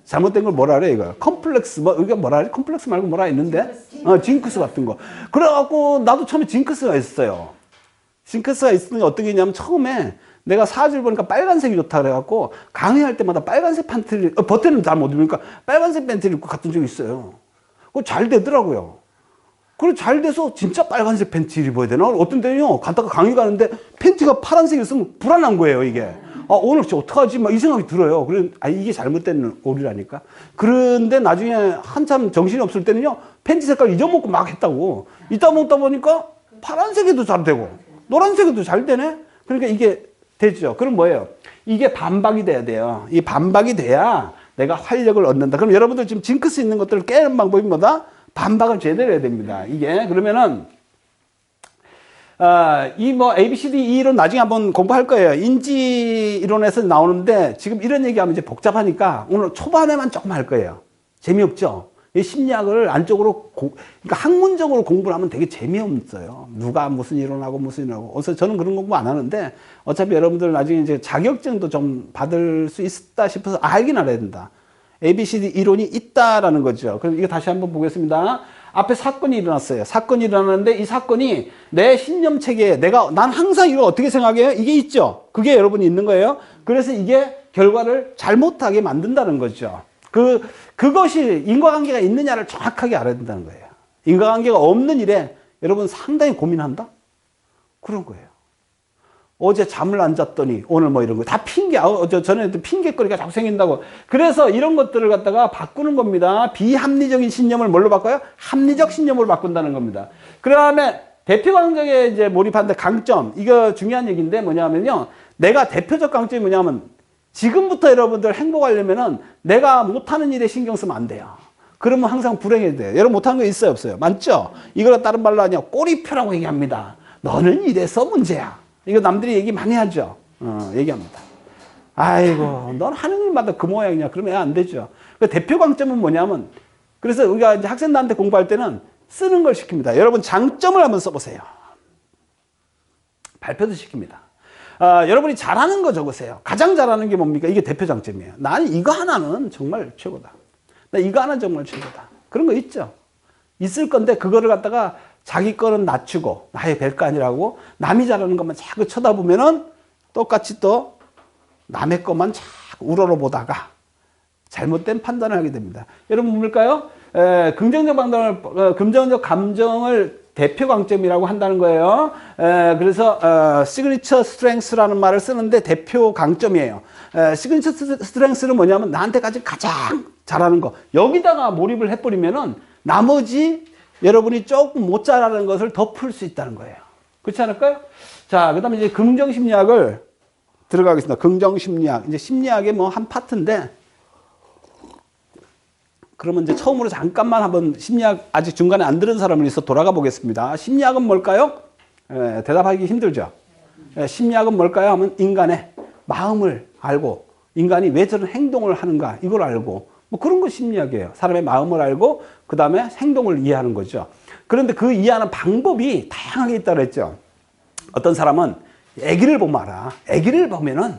잘못된 걸 뭐라 그래요? 이거 컴플렉스 우리가 뭐라 그래? 컴플렉스 말고 뭐라 했는데 징크스 같은 거. 그래갖고 나도 처음에 징크스가 있어요. 징크스가 있으니 어떻게 했냐면 처음에 내가 사주를 보니까 빨간색이 좋다 그래갖고 강의할 때마다 빨간색 팬티를 버튼은 잘 못 입으니까 빨간색 팬티를 입고 갔던 적이 있어요. 그거 잘 되더라고요. 그래 잘 돼서 진짜 빨간색 팬티를 입어야 되나? 어떤 때는요 갔다가 강의 가는데 팬티가 파란색이었으면 불안한 거예요 이게. 오늘 진짜 어떡하지? 막 이 생각이 들어요. 그래 이게 잘못된 오류라니까. 그런데 나중에 한참 정신이 없을 때는요 팬티 색깔 잊어먹고 막 했다고. 이따 먹다 보니까 파란색에도 잘 되고 노란색에도 잘 되네. 그러니까 이게 되죠. 그럼 뭐예요? 이게 반박이 돼야 돼요. 이 반박이 돼야 내가 활력을 얻는다. 그럼 여러분들 지금 징크스 있는 것들을 깨는 방법이 뭐다? 반박을 제대로 해야 됩니다. 이게 그러면은 ABCD 이론 나중에 한번 공부할 거예요. 인지 이론에서 나오는데 지금 이런 얘기하면 이제 복잡하니까 오늘 초반에만 조금 할 거예요. 재미없죠? 이 심리학을 안쪽으로 그러니까 학문적으로 공부를 하면 되게 재미없어요. 누가 무슨 이론하고 무슨 이론하고. 그래서 저는 그런 공부 안 하는데 어차피 여러분들 나중에 이제 자격증도 좀 받을 수 있다 싶어서 알긴 알아야 된다. ABCD 이론이 있다라는 거죠. 그럼 이거 다시 한번 보겠습니다. 앞에 사건이 일어났어요. 사건이 일어났는데 이 사건이 내 신념 체계에 난 항상 이거 어떻게 생각해요? 이게 있죠. 그게 여러분이 있는 거예요. 그래서 이게 결과를 잘못하게 만든다는 거죠. 그것이 인과관계가 있느냐를 정확하게 알아야 된다는 거예요. 인과관계가 없는 일에 여러분 상당히 고민한다? 그런 거예요. 어제 잠을 안 잤더니 오늘 뭐 이런 거 다 핑계. 전에도 핑계거리가 자꾸 생긴다고. 그래서 이런 것들을 갖다가 바꾸는 겁니다. 비합리적인 신념을 뭘로 바꿔요? 합리적 신념으로 바꾼다는 겁니다. 그 다음에 대표 강정에 이제 몰입하는데 강점. 이거 중요한 얘기인데 뭐냐면요. 내가 대표적 강점이 뭐냐면 지금부터 여러분들 행복하려면은 내가 못하는 일에 신경 쓰면 안 돼요. 그러면 항상 불행해야 돼요. 여러분 못하는 거 있어요, 없어요? 맞죠? 이걸 다른 말로 하냐? 꼬리표라고 얘기합니다. 너는 이래서 문제야. 이거 남들이 얘기 많이 하죠. 얘기합니다. 아이고, 넌 하는 일마다 그 모양이냐? 그러면 안 되죠. 그 대표 강점은 뭐냐면, 그래서 우리가 이제 학생들한테 공부할 때는 쓰는 걸 시킵니다. 여러분 장점을 한번 써보세요. 발표도 시킵니다. 여러분이 잘하는 거 적으세요. 가장 잘하는 게 뭡니까? 이게 대표 장점이에요. 나는 이거 하나는 정말 최고다. 나 이거 하나는 정말 최고다. 그런 거 있죠. 있을 건데 그거를 갖다가 자기 거는 낮추고 나의 별거 아니라고 남이 잘하는 것만 자꾸 쳐다보면은 똑같이 또 남의 것만 자꾸 우러러보다가 잘못된 판단을 하게 됩니다. 여러분 뭡니까요? 긍정적 감정을 대표 강점이라고 한다는 거예요. 그래서 시그니처 스트렝스라는 말을 쓰는데 대표 강점이에요. 시그니처 스트렝스는 뭐냐면 나한테까지 가장 잘하는 거. 여기다가 몰입을 해버리면은 나머지 여러분이 조금 못 잘하는 것을 덮을 수 있다는 거예요. 그렇지 않을까요? 자, 그 다음에 이제 긍정심리학을 들어가겠습니다. 긍정심리학. 이제 심리학의 뭐 한 파트인데, 그러면 이제 처음으로 잠깐만 한번 심리학 아직 중간에 안 들은 사람을 위해서 돌아가 보겠습니다. 심리학은 뭘까요? 대답하기 힘들죠. 심리학은 뭘까요? 하면 인간의 마음을 알고, 인간이 왜 저런 행동을 하는가, 이걸 알고, 뭐 그런 거 심리학이에요. 사람의 마음을 알고 그 다음에 행동을 이해하는 거죠. 그런데 그 이해하는 방법이 다양하게 있다고 했죠. 어떤 사람은 아기를 보면 알아. 아기를 보면은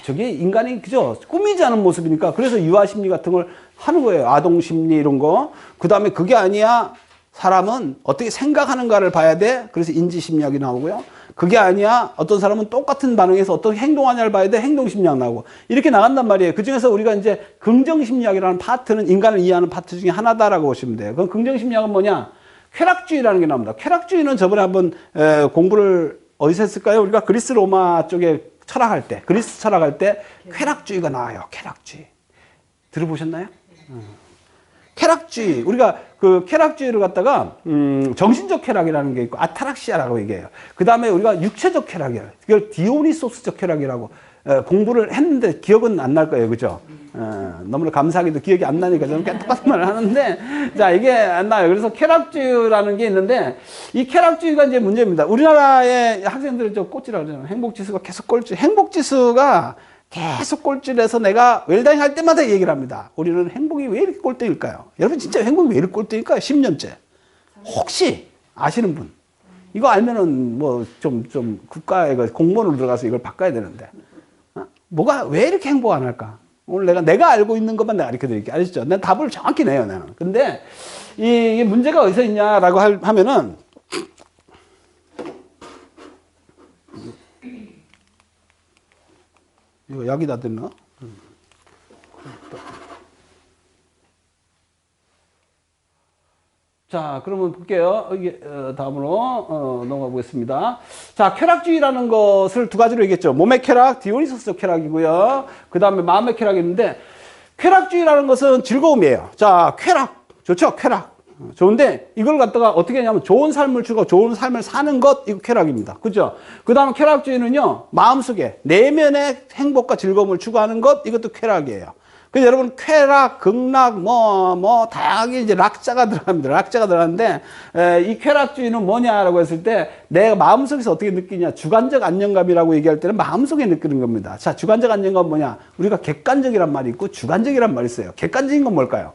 저게 인간이 그죠? 꾸미지 않은 모습이니까 그래서 유아심리 같은 걸 하는 거예요. 아동심리 이런 거. 그 다음에 그게 아니야. 사람은 어떻게 생각하는가를 봐야 돼. 그래서 인지심리학이 나오고요. 그게 아니야. 어떤 사람은 똑같은 반응에서 어떻게 행동하냐를 봐야 돼. 행동심리학 나오고. 이렇게 나간단 말이에요. 그 중에서 우리가 이제 긍정심리학이라는 파트는 인간을 이해하는 파트 중에 하나다라고 보시면 돼요. 그럼 긍정심리학은 뭐냐? 쾌락주의라는 게 나옵니다. 쾌락주의는 저번에 한번 공부를 어디서 했을까요? 우리가 그리스 로마 쪽에 철학할 때, 그리스 철학할 때 쾌락주의가 나와요. 쾌락주의. 들어보셨나요? 쾌락주의. 우리가 그 쾌락주의를 갖다가 정신적 쾌락이라는 게 있고 아타락시아라고 얘기해요. 그 다음에 우리가 육체적 쾌락이에요. 이걸 디오니소스적 쾌락이라고 공부를 했는데 기억은 안 날 거예요. 그죠? 너무나 감사하게도 기억이 안 나니까 저는 똑같은 말을 하는데, 자, 이게 안 나요. 그래서 쾌락주의라는 게 있는데, 이 쾌락주의가 이제 문제입니다. 우리나라의 학생들은 저 꼴찌라고 그러잖아요. 행복지수가 계속 꼴찌. 행복지수가 계속 꼴찌를 해서 내가 웰다잉 할 때마다 얘기를 합니다. 우리는 행복이 왜 이렇게 꼴등일까요? 여러분 진짜 행복이 왜 이렇게 꼴등일까요? 10년째. 혹시 아시는 분? 이거 알면은 뭐 좀 국가에 공무원으로 들어가서 이걸 바꿔야 되는데. 뭐가 왜 이렇게 행복 안 할까? 오늘 내가 알고 있는 것만 내가 가르쳐 드릴게요. 아시죠? 난 답을 정확히 내요, 나는. 근데 이 문제가 어디서 있냐라고 하면은 이거 여기다 듣나? 자, 그러면 볼게요. 이게 다음으로 넘어가 보겠습니다. 자, 쾌락주의라는 것을 두 가지로 얘기했죠. 몸의 쾌락, 디오니소스적 쾌락이고요. 그 다음에 마음의 쾌락이 있는데, 쾌락주의라는 것은 즐거움이에요. 자, 쾌락 좋죠? 쾌락 좋은데 이걸 갖다가 어떻게 하냐면 좋은 삶을 주고 좋은 삶을 사는 것, 이거 쾌락입니다. 그죠? 그 다음 쾌락주의는요, 마음속에 내면의 행복과 즐거움을 추구하는 것, 이것도 쾌락이에요. 그래서 여러분 쾌락, 극락, 다양하게 이제 락자가 들어갑니다. 락자가 들어가는데, 이 쾌락주의는 뭐냐라고 했을 때 내가 마음속에서 어떻게 느끼냐, 주관적 안정감이라고 얘기할 때는 마음속에 느끼는 겁니다. 자, 주관적 안정감은 뭐냐? 우리가 객관적이란 말이 있고 주관적이란 말이 있어요. 객관적인 건 뭘까요?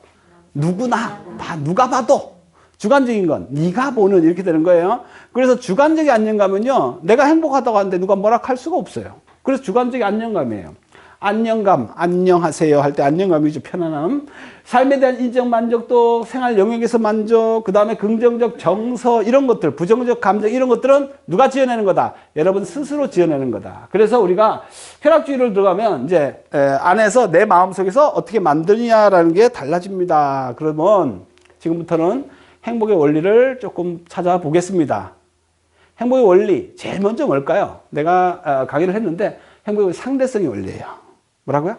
누구나 누가 봐도. 주관적인 건 네가 보는, 이렇게 되는 거예요. 그래서 주관적인 안정감은요, 내가 행복하다고 하는데 누가 뭐라 할 수가 없어요. 그래서 주관적인 안정감이에요. 안녕감, 안녕하세요 할 때 안녕감이죠. 편안함. 삶에 대한 인정, 만족도, 생활 영역에서 만족, 그 다음에 긍정적 정서, 이런 것들, 부정적 감정, 이런 것들은 누가 지어내는 거다? 여러분 스스로 지어내는 거다. 그래서 우리가 쾌락주의를 들어가면 이제 안에서 내 마음속에서 어떻게 만드냐라는 게 달라집니다. 그러면 지금부터는 행복의 원리를 조금 찾아보겠습니다. 행복의 원리, 제일 먼저 뭘까요? 내가 강의를 했는데 행복의 상대성의 원리예요. 뭐라고요?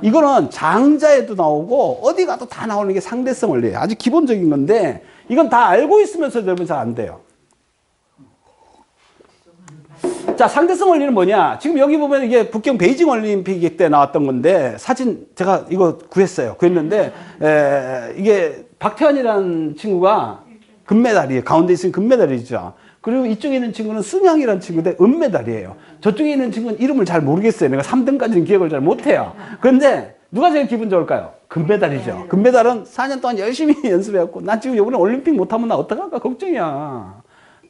이거는 장자에도 나오고 어디 가도 다 나오는 게 상대성 원리예요. 아주 기본적인 건데 이건 다 알고 있으면서 여러분 잘 안 돼요. 자, 상대성 원리는 뭐냐? 지금 여기 보면 이게 북경 베이징 올림픽 때 나왔던 건데 사진 제가 이거 구했는데 이게 박태환이라는 친구가 금메달이에요. 가운데 있으면 금메달이죠. 그리고 이쪽에 있는 친구는 승향이라는 친구인데 은메달이에요. 저쪽에 있는 친구는 이름을 잘 모르겠어요. 내가 3등까지는 기억을 잘 못해요. 그런데 누가 제일 기분 좋을까요? 금메달이죠. 금메달은 4년 동안 열심히 연습해왔고 난 지금 이번에 올림픽 못하면 나 어떡할까 걱정이야.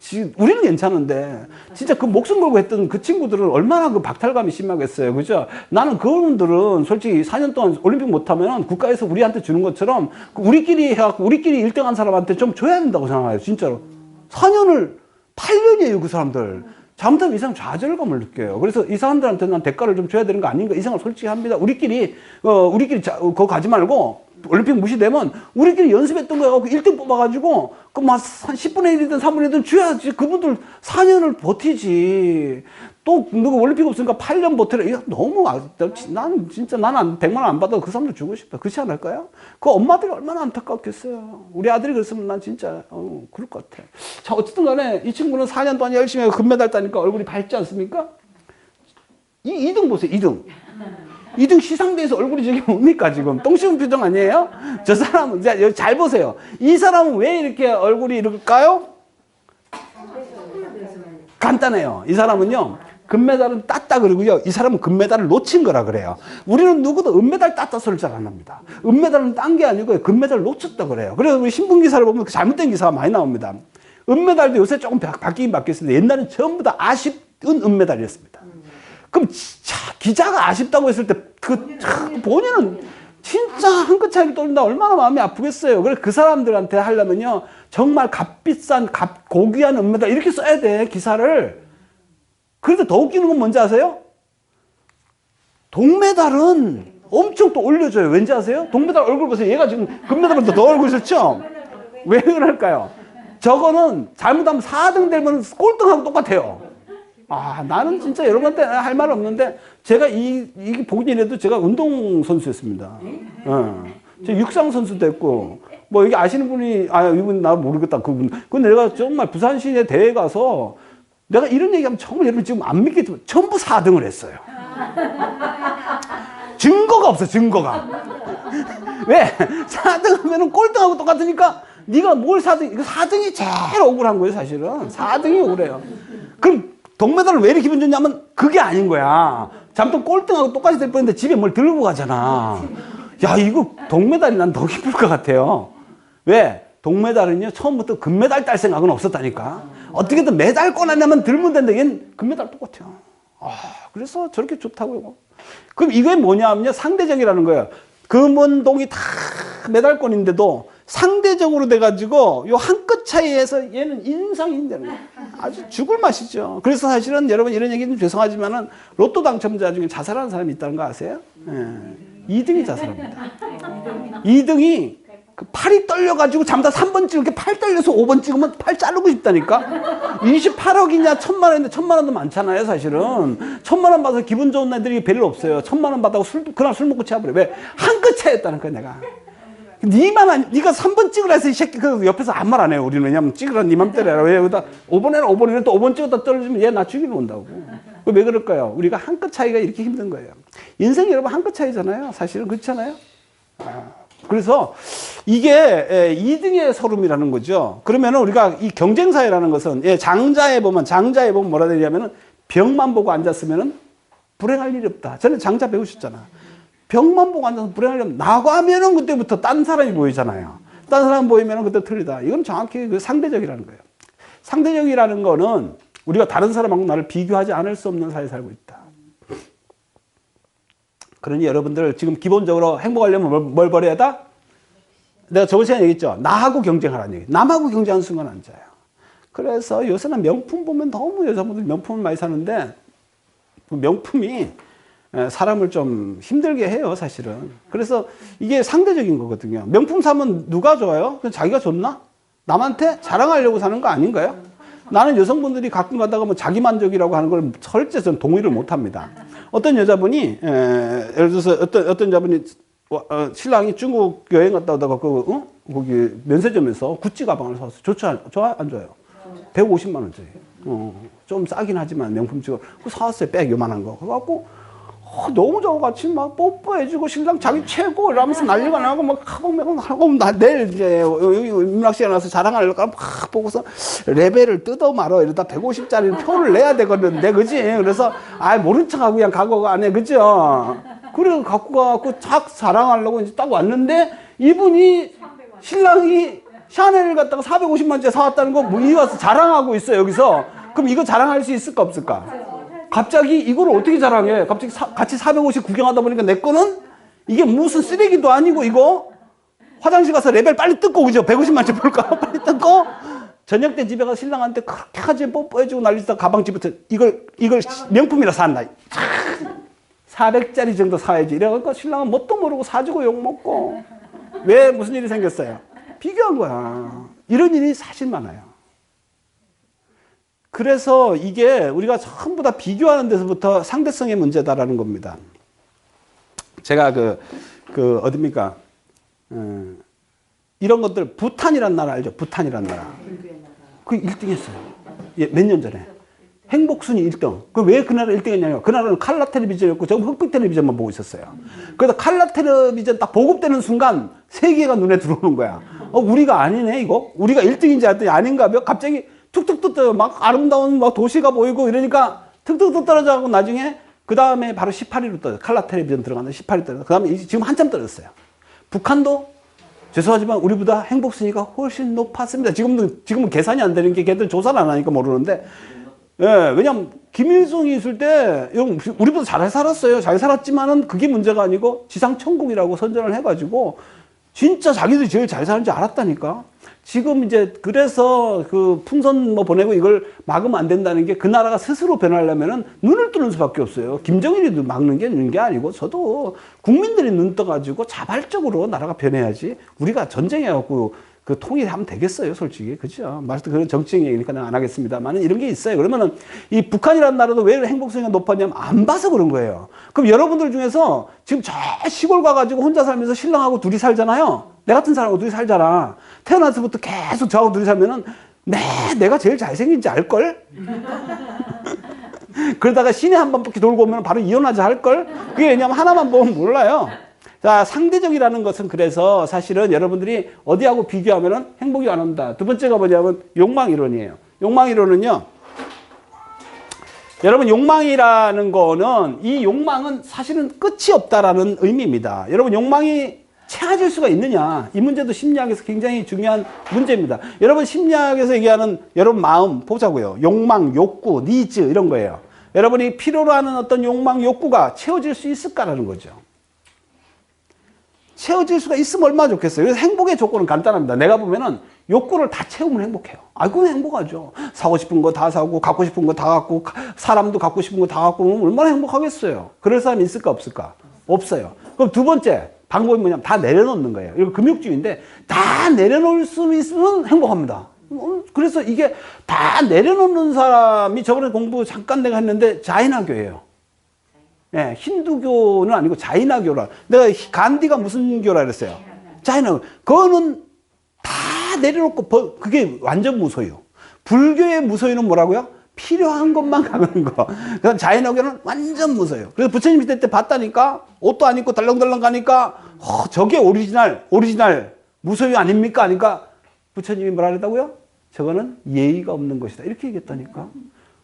지금 우리는 괜찮은데 진짜 그 목숨 걸고 했던 그 친구들은 얼마나 그 박탈감이 심하겠어요. 그죠? 나는 그분들은 솔직히 4년 동안 올림픽 못하면 국가에서 우리한테 주는 것처럼 우리끼리 해갖고 우리끼리 1등 한 사람한테 좀 줘야 된다고 생각해요. 진짜로. 4년을 8년이에요 그 사람들. 잘못하면 이 사람 좌절감을 느껴요. 그래서 이 사람들한테 난 대가를 좀 줘야 되는 거 아닌가 이 생각을 솔직히 합니다. 우리끼리 그거 가지 말고 올림픽 무시되면 우리끼리 연습했던 거 해갖고 1등 뽑아가지고 그 막 한 10분의 1이든 3분의 1이든 줘야지. 그분들 4년을 버티지. 또 누구 올림픽 없으니까 8년 버텨라. 이거 너무 나는 진짜 나는 100만 원 안 받아도 그 사람들 주고 싶다. 그렇지 않을까요? 그 엄마들이 얼마나 안타깝겠어요. 우리 아들이 그랬으면 난 진짜 그럴 것 같아. 자, 어쨌든 간에 이 친구는 4년 동안 열심히 하고 금메달 따니까 얼굴이 밝지 않습니까? 이 2등 보세요. 2등. 2등 시상대에서 얼굴이 저게 뭡니까 지금? 똥 씹은 표정 아니에요? 저 사람은 잘 보세요. 이 사람은 왜 이렇게 얼굴이 이럴까요? 간단해요. 이 사람은요 금메달은 땄다 그러고요 이 사람은 금메달을 놓친 거라 그래요. 우리는 누구도 은메달 땄다 소리를 잘 안 합니다. 은메달은 딴 게 아니고 금메달을 놓쳤다 그래요. 그래서 우리 신문 기사를 보면 잘못된 기사가 많이 나옵니다. 은메달도 요새 조금 바뀌긴 바뀌었는데 옛날엔 전부 다 아쉽은 은메달이었습니다. 그럼 기자가 아쉽다고 했을 때 본인은 진짜 한 끗 차이를 떨린다 얼마나 마음이 아프겠어요. 그래서 그 사람들한테 하려면요 정말 값비싼 고귀한 은메달 이렇게 써야 돼 기사를. 그런데 더 웃기는 건 뭔지 아세요? 동메달은 엄청 또 올려줘요. 왠지 아세요? 동메달 얼굴 보세요. 얘가 지금 금메달보다 더 얼굴 좋죠? 왜 그럴까요? 저거는 잘못하면 4등 되면 꼴등하고 똑같아요. 아, 나는 진짜 여러분한테 할 말 없는데, 제가 이게 보기에도 제가 운동선수였습니다. 저 육상선수도 했고, 뭐, 여기 아시는 분이, 이분 나 모르겠다. 근데 내가 정말 부산 시내 대회 가서, 내가 이런 얘기하면 정말 여러분 지금 안 믿겠지만, 전부 4등을 했어요. 증거가 없어, 증거가. 왜? 4등 하면 꼴등하고 똑같으니까, 네가 뭘 4등, 이거 4등이 제일 억울한 거예요, 사실은. 4등이 억울해요. 그럼, 동메달을 왜 이렇게 기분 좋냐면 그게 아닌 거야. 잠깐 꼴등하고 똑같이 될 뻔했는데 집에 뭘 들고 가잖아. 야, 이거 동메달이 난 더 기쁠 것 같아요. 왜? 동메달은요 처음부터 금메달 딸 생각은 없었다니까. 어떻게든 메달 꺼내냐면 들면 되는데 얘는 금메달 똑같아요. 그래서 저렇게 좋다고요. 그럼 이게 뭐냐면요 상대적이라는 거예요. 금은동이 다 메달권인데도 상대적으로 돼가지고 요 한 끗 차이에서 얘는 인상이 있다는 거예요. 아주 죽을 맛이죠. 그래서 사실은 여러분 이런 얘기 좀 죄송하지만은 로또 당첨자 중에 자살하는 사람이 있다는 거 아세요? 2등이 자살합니다. 2등이 그 팔이 떨려가지고 잠다 3번 찍을 게 팔 떨려서 5번 찍으면 팔 자르고 싶다니까? 28억이냐 1000만 원인데 1000만 원도 많잖아요 사실은. 1000만 원 받아서 기분 좋은 애들이 별로 없어요. 1000만 원 받아고 그날 술 먹고 치아버려. 왜? 한 끗 차이였다는 거야 내가. 네가 3번 찍으라 해서 이 새끼 그 옆에서 아무 말 안 해요. 우리는 왜냐면 찍으라 네 맘대로 해라. 왜 여기다 5번에는 5번이네 또 5번 찍었다 떨어지면 얘 나 죽이러 온다고. 왜 그럴까요? 우리가 한 끗 차이가 이렇게 힘든 거예요. 인생이 여러분 한 끗 차이잖아요. 사실은 그렇잖아요. 그래서 이게 2등의 서름이라는 거죠. 그러면 우리가 이 경쟁사회라는 것은 장자에 보면 뭐라 되냐면은 벽만 보고 앉았으면은 불행할 일이 없다. 저는 장자 배우셨잖아. 벽만 보고 앉아서 불행하게 나가면은 그때부터 딴 사람이 보이잖아요. 딴 사람 보이면은 그때 틀리다. 이건 정확히 그 상대적이라는 거예요. 상대적이라는 거는 우리가 다른 사람하고 나를 비교하지 않을 수 없는 사회에 살고 있다. 그러니 여러분들 지금 기본적으로 행복하려면 뭘 버려야 한다? 내가 저번 시간에 얘기했죠. 나하고 경쟁하라는 얘기. 남하고 경쟁하는 순간 앉아요. 그래서 요새는 명품 보면 너무 여자분들 명품을 많이 사는데 그 명품이 사람을 좀 힘들게 해요, 사실은. 그래서 이게 상대적인 거거든요. 명품 사면 누가 좋아요? 그냥 자기가 좋나? 남한테 자랑하려고 사는 거 아닌가요? 나는 여성분들이 가끔 가다가 뭐 자기만족이라고 하는 걸 절대 저는 동의를 못 합니다. 어떤 여자분이, 예를 들어서 어떤 여자분이, 신랑이 중국 여행 갔다 오다가 거기 면세점에서 구찌 가방을 사왔어요. 좋아? 안 좋아요? 150만 원짜리. 좀 싸긴 하지만 명품치고. 그거 사왔어요. 백 요만한 거. 그래갖고, 너무 저같이 막 뽀뽀해주고 신랑 자기 최고 이러면서 난리가 나고 막 하고 내일 이제 여기 문학시에 나와서 자랑하려고 막 보고서 레벨을 뜯어 말어 이러다 150짜리 표를 내야 되거든요. 그지? 그래서 모른 척하고 그냥 가고 안 해. 그죠? 그래 갖고 가고 착 자랑하려고 이제 딱 왔는데 이분이 신랑이 샤넬을 갖다가 450만짜리 사왔다는 거 이 와서 자랑하고 있어요. 여기서. 그럼 이거 자랑할 수 있을까 없을까? 갑자기 이걸 어떻게 자랑해? 갑자기 같이 450 구경하다 보니까 내 거는 이게 무슨 쓰레기도 아니고 이거 화장실 가서 레벨 빨리 뜯고 그죠? 150만짜리 볼까? 빨리 뜯고 저녁 때 집에 가서 신랑한테 그렇게 하지 뽀뽀해주고 난리다 가방 집부터 이걸 명품이라 샀나? 400짜리 정도 사야지. 이래갖고 신랑은 뭣도 모르고 사주고 욕먹고 왜 무슨 일이 생겼어요? 비교한 거야. 이런 일이 사실 많아요. 그래서 이게 우리가 전부 다 비교하는 데서부터 상대성의 문제다라는 겁니다. 제가 어딥니까? 이런 것들, 부탄이란 나라 알죠? 부탄이란 나라. 그 1등 했어요. 예, 몇 년 전에. 행복순위 1등. 그 왜 그 나라 1등 했냐면 그 나라는 칼라 텔레비전이었고 저 흑백 텔레비전만 보고 있었어요. 그래서 칼라 텔레비전 딱 보급되는 순간 세계가 눈에 들어오는 거야. 우리가 아니네, 이거? 우리가 1등인지 알았더니 아닌가요? 갑자기 툭툭툭 떠요. 막 아름다운 막 도시가 보이고 이러니까 툭툭툭 떨어져가고 나중에 그 다음에 바로 18위로 떠요. 칼라 텔레비전 들어가는데 18위 떨어요. 그 다음에 지금 한참 떨어졌어요. 북한도 죄송하지만 우리보다 행복 순위가 훨씬 높았습니다. 지금은 계산이 안 되는 게 걔들 조사를 안 하니까 모르는데, 예, 왜냐면 김일성이 있을 때 우리보다 잘 살았어요. 잘 살았지만은 그게 문제가 아니고 지상천국이라고 선전을 해가지고 진짜 자기들이 제일 잘 사는지 알았다니까. 지금 이제 그래서 그 풍선 뭐 보내고 이걸 막으면 안 된다는 게 그 나라가 스스로 변하려면은 눈을 뜨는 수밖에 없어요. 김정일이 막는 게 있는 게 아니고 저도 국민들이 눈 떠가지고 자발적으로 나라가 변해야지 우리가 전쟁해갖고 그 통일하면 되겠어요, 솔직히. 그죠? 말도 그런 정치적 얘기니까 안 하겠습니다만 이런 게 있어요. 그러면은 이 북한이라는 나라도 왜 행복성이 높았냐면 안 봐서 그런 거예요. 그럼 여러분들 중에서 지금 저 시골 가가지고 혼자 살면서 신랑하고 둘이 살잖아요. 내 같은 사람하고 둘이 살잖아. 태어나서부터 계속 저하고 둘이 살면은 내가 제일 잘생긴지 알걸? 그러다가 시내 한 바퀴 돌고 오면 바로 이혼하자 할걸? 그게 왜냐면 하나만 보면 몰라요. 자, 상대적이라는 것은 그래서 사실은 여러분들이 어디하고 비교하면은 행복이 안 온다. 두 번째가 뭐냐면 욕망이론이에요. 욕망이론은요. 여러분 욕망이라는 거는 이 욕망은 사실은 끝이 없다라는 의미입니다. 여러분 욕망이 채워질 수가 있느냐. 이 문제도 심리학에서 굉장히 중요한 문제입니다. 여러분 심리학에서 얘기하는 여러분 마음 보자고요. 욕망, 욕구, 니즈 이런 거예요. 여러분이 필요로 하는 어떤 욕망, 욕구가 채워질 수 있을까라는 거죠. 채워질 수가 있으면 얼마나 좋겠어요. 그래서 행복의 조건은 간단합니다. 내가 보면은 욕구를 다 채우면 행복해요. 그건 행복하죠. 사고 싶은 거 다 사고, 갖고 싶은 거 다 갖고, 사람도 갖고 싶은 거 다 갖고 그러면 얼마나 행복하겠어요. 그럴 사람이 있을까 없을까? 없어요. 그럼 두 번째 방법이 뭐냐면 다 내려놓는 거예요. 이거 금욕주의인데 다 내려놓을 수 있으면 행복합니다. 그래서 이게 다 내려놓는 사람이 저번에 공부 잠깐 내가 했는데 자인화교예요. 예, 힌두교는 아니고 자이나교라. 내가 간디가 무슨 교라 그랬어요? 자이나. 그거는 다 내려놓고 그게 완전 무소유. 불교의 무소유는 뭐라고요? 필요한 것만 가는 거. 그럼 자이나교는 완전 무소유. 그래서 부처님 때 봤다니까 옷도 안 입고 덜렁덜렁 가니까 저게 오리지널 무소유 아닙니까? 하니까 부처님이 뭐라 그랬다고요? 저거는 예의가 없는 것이다. 이렇게 얘기했다니까.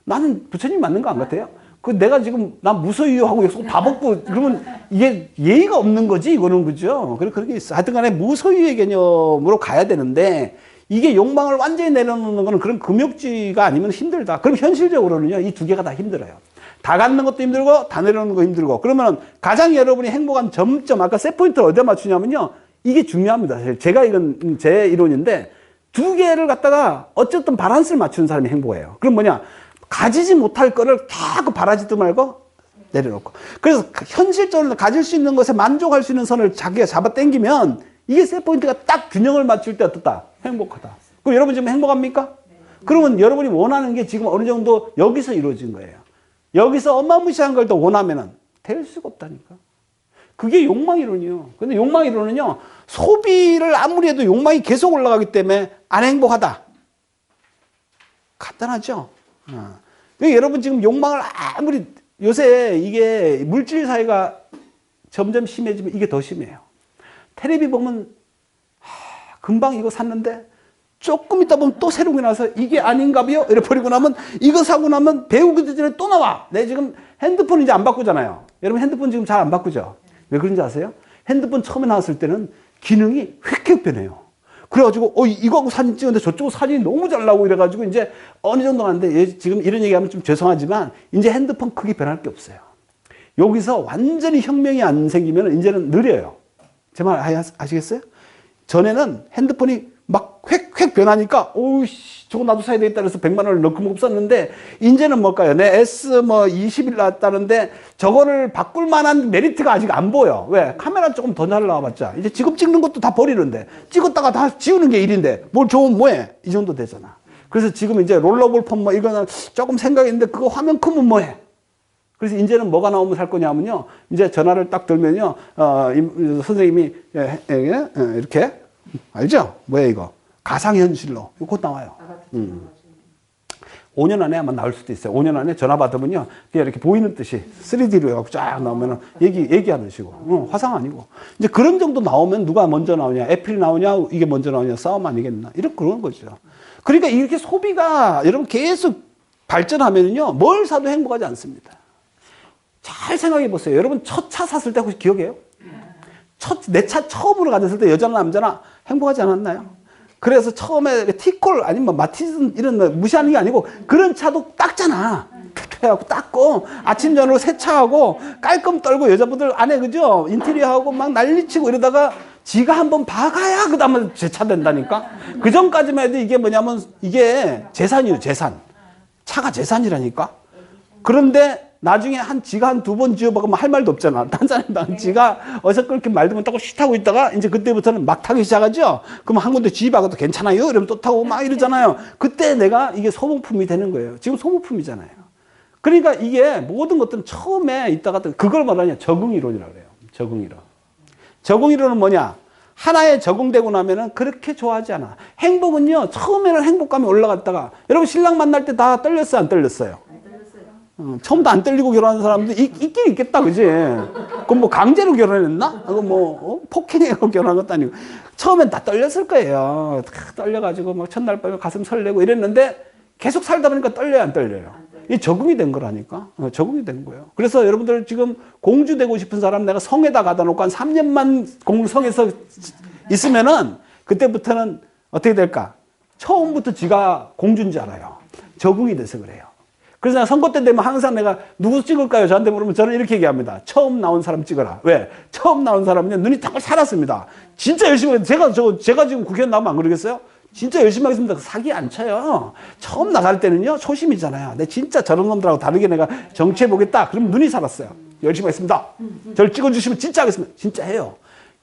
나는 부처님 맞는 거 안 같아요? 내가 지금 난 무소유하고 여기서 다 벗고 그러면 이게 예의가 없는 거지 이거는. 그죠? 그런 게 있어. 하여튼 간에 무소유의 개념으로 가야 되는데 이게 욕망을 완전히 내려놓는 거는 그런 금욕주의가 아니면 힘들다. 그럼 현실적으로는요 이 두 개가 다 힘들어요. 다 갖는 것도 힘들고 다 내려놓는 거 힘들고. 그러면 가장 여러분이 행복한 점점 아까 셋포인트를 어디에 맞추냐면요 이게 중요합니다. 제가 이건 제 이론인데 두 개를 갖다가 어쨌든 밸런스를 맞추는 사람이 행복해요. 그럼 뭐냐 가지지 못할 거를 다 바라지도 말고 내려놓고. 그래서 현실적으로 가질 수 있는 것에 만족할 수 있는 선을 자기가 잡아 당기면 이게 셋포인트가 딱 균형을 맞출 때 어떻다? 행복하다. 그럼 여러분 지금 행복합니까? 그러면 여러분이 원하는 게 지금 어느 정도 여기서 이루어진 거예요. 여기서 어마무시한 걸 더 원하면은 될 수가 없다니까. 그게 욕망이론이요. 근데 욕망이론은요, 소비를 아무리 해도 욕망이 계속 올라가기 때문에 안 행복하다. 간단하죠? 여러분 지금 욕망을 아무리, 요새 이게 물질 사회가 점점 심해지면 이게 더 심해요. 텔레비 보면, 금방 이거 샀는데, 조금 있다 보면 또 새로운 게 나와서 이게 아닌가비요? 이래 버리고 나면 이거 사고 나면 배우기 전에 또 나와. 내 지금 핸드폰 이제 안 바꾸잖아요. 여러분 핸드폰 지금 잘 안 바꾸죠? 왜 그런지 아세요? 핸드폰 처음에 나왔을 때는 기능이 휙휙 변해요. 그래가지고 이거하고 사진 찍었는데 저쪽 사진이 너무 잘 나오고 이래가지고 이제 어느 정도 하는데 지금 이런 얘기하면 좀 죄송하지만 이제 핸드폰 크게 변할 게 없어요. 여기서 완전히 혁명이 안 생기면 이제는 느려요. 제 말 아시겠어요? 전에는 핸드폰이 막 획획 변하니까 오우씨 저거 나도 사야 되겠다 그래서 100만 원을 넣고 썼는데 이제는 뭘까요? 내 S21 나왔다는데 저거를 바꿀 만한 메리트가 아직 안 보여. 왜? 카메라 조금 더 잘 나와봤자 이제 지금 찍는 것도 다 버리는데 찍었다가 다 지우는 게 일인데 뭘 좋으면 뭐해? 이 정도 되잖아. 그래서 지금 이제 롤러볼 폰 뭐 이거는 조금 생각이 있는데 그거 화면 크면 뭐해? 그래서 이제는 뭐가 나오면 살 거냐면요. 이제 전화를 딱 들면요. 선생님이 이렇게 알죠? 뭐야 이거? 가상현실로 이거 곧 나와요. 5년 안에 아마 나올 수도 있어요. 5년 안에 전화 받으면요. 그냥 이렇게 보이는 듯이 3D로 해갖고 쫙 나오면 얘기하는 식으로. 화상 아니고. 이제 그런 정도 나오면 누가 먼저 나오냐? 애플이 나오냐? 이게 먼저 나오냐? 싸움 아니겠나? 이런 그런 거죠. 그러니까 이렇게 소비가 여러분 계속 발전하면요. 뭘 사도 행복하지 않습니다. 잘 생각해 보세요. 여러분 첫 차 샀을 때 혹시 기억해요? 내 차 처음으로 가졌을 때 여자나 남자나 행복하지 않았나요? 그래서 처음에 티콜 아니면 마티즈 이런 무시하는 게 아니고 그런 차도 닦잖아. 해갖고 닦고 아침 저녁으로 세차하고 깔끔 떨고 여자분들 안에 그죠? 인테리어하고 막 난리치고 이러다가 지가 한번 봐가야 그 다음에 제 차 된다니까. 그 전까지만 해도 이게 뭐냐면 이게 재산이에요. 재산. 차가 재산이라니까. 그런데 나중에 지가 한 2번 지어박으면 할 말도 없잖아. 딴 사람당 지가 어서 그렇게 말도 못하고 쉬 타고 있다가 이제 그때부터는 막 타기 시작하죠. 그럼 한 군데 지박아도 괜찮아요? 이러면 또 타고 막 이러잖아요. 그때 내가 이게 소모품이 되는 거예요. 지금 소모품이잖아요. 그러니까 이게 모든 것들은 처음에 있다가 그걸 말하냐? 적응이론이라고 그래요. 적응이론. 적응이론은 뭐냐? 하나에 적응되고 나면은 그렇게 좋아하지 않아. 행복은요, 처음에는 행복감이 올라갔다가 여러분 신랑 만날 때 다 떨렸어요? 안 떨렸어요? 처음부터 안 떨리고 결혼하는 사람도 있긴 있겠다, 그지? 그럼 뭐 강제로 결혼했나? 그건 뭐, 폭행해서 결혼한 것도 아니고. 처음엔 다 떨렸을 거예요. 떨려가지고 막 첫날 밤에 가슴 설레고 이랬는데 계속 살다 보니까 떨려요, 안 떨려요? 이 적응이 된 거라니까. 적응이 된 거예요. 그래서 여러분들 지금 공주 되고 싶은 사람 내가 성에다 가다 놓고 한 3년만 성에서 있으면은 그때부터는 어떻게 될까? 처음부터 지가 공주인 줄 알아요. 적응이 돼서 그래요. 그래서 선거 때 되면 항상 내가 누구 찍을까요? 저한테 물으면 저는 이렇게 얘기합니다. 처음 나온 사람 찍어라. 왜? 처음 나온 사람은요, 눈이 딱 살았습니다. 진짜 열심히 해요. 제가 지금 국회의원 나오면 안 그러겠어요? 진짜 열심히 하겠습니다. 사기 안 쳐요. 처음 나갈 때는요, 초심이잖아요. 내 진짜 저런 놈들하고 다르게 내가 정치해보겠다. 그러면 눈이 살았어요. 열심히 하겠습니다. 저를 찍어주시면 진짜 하겠습니다. 진짜 해요.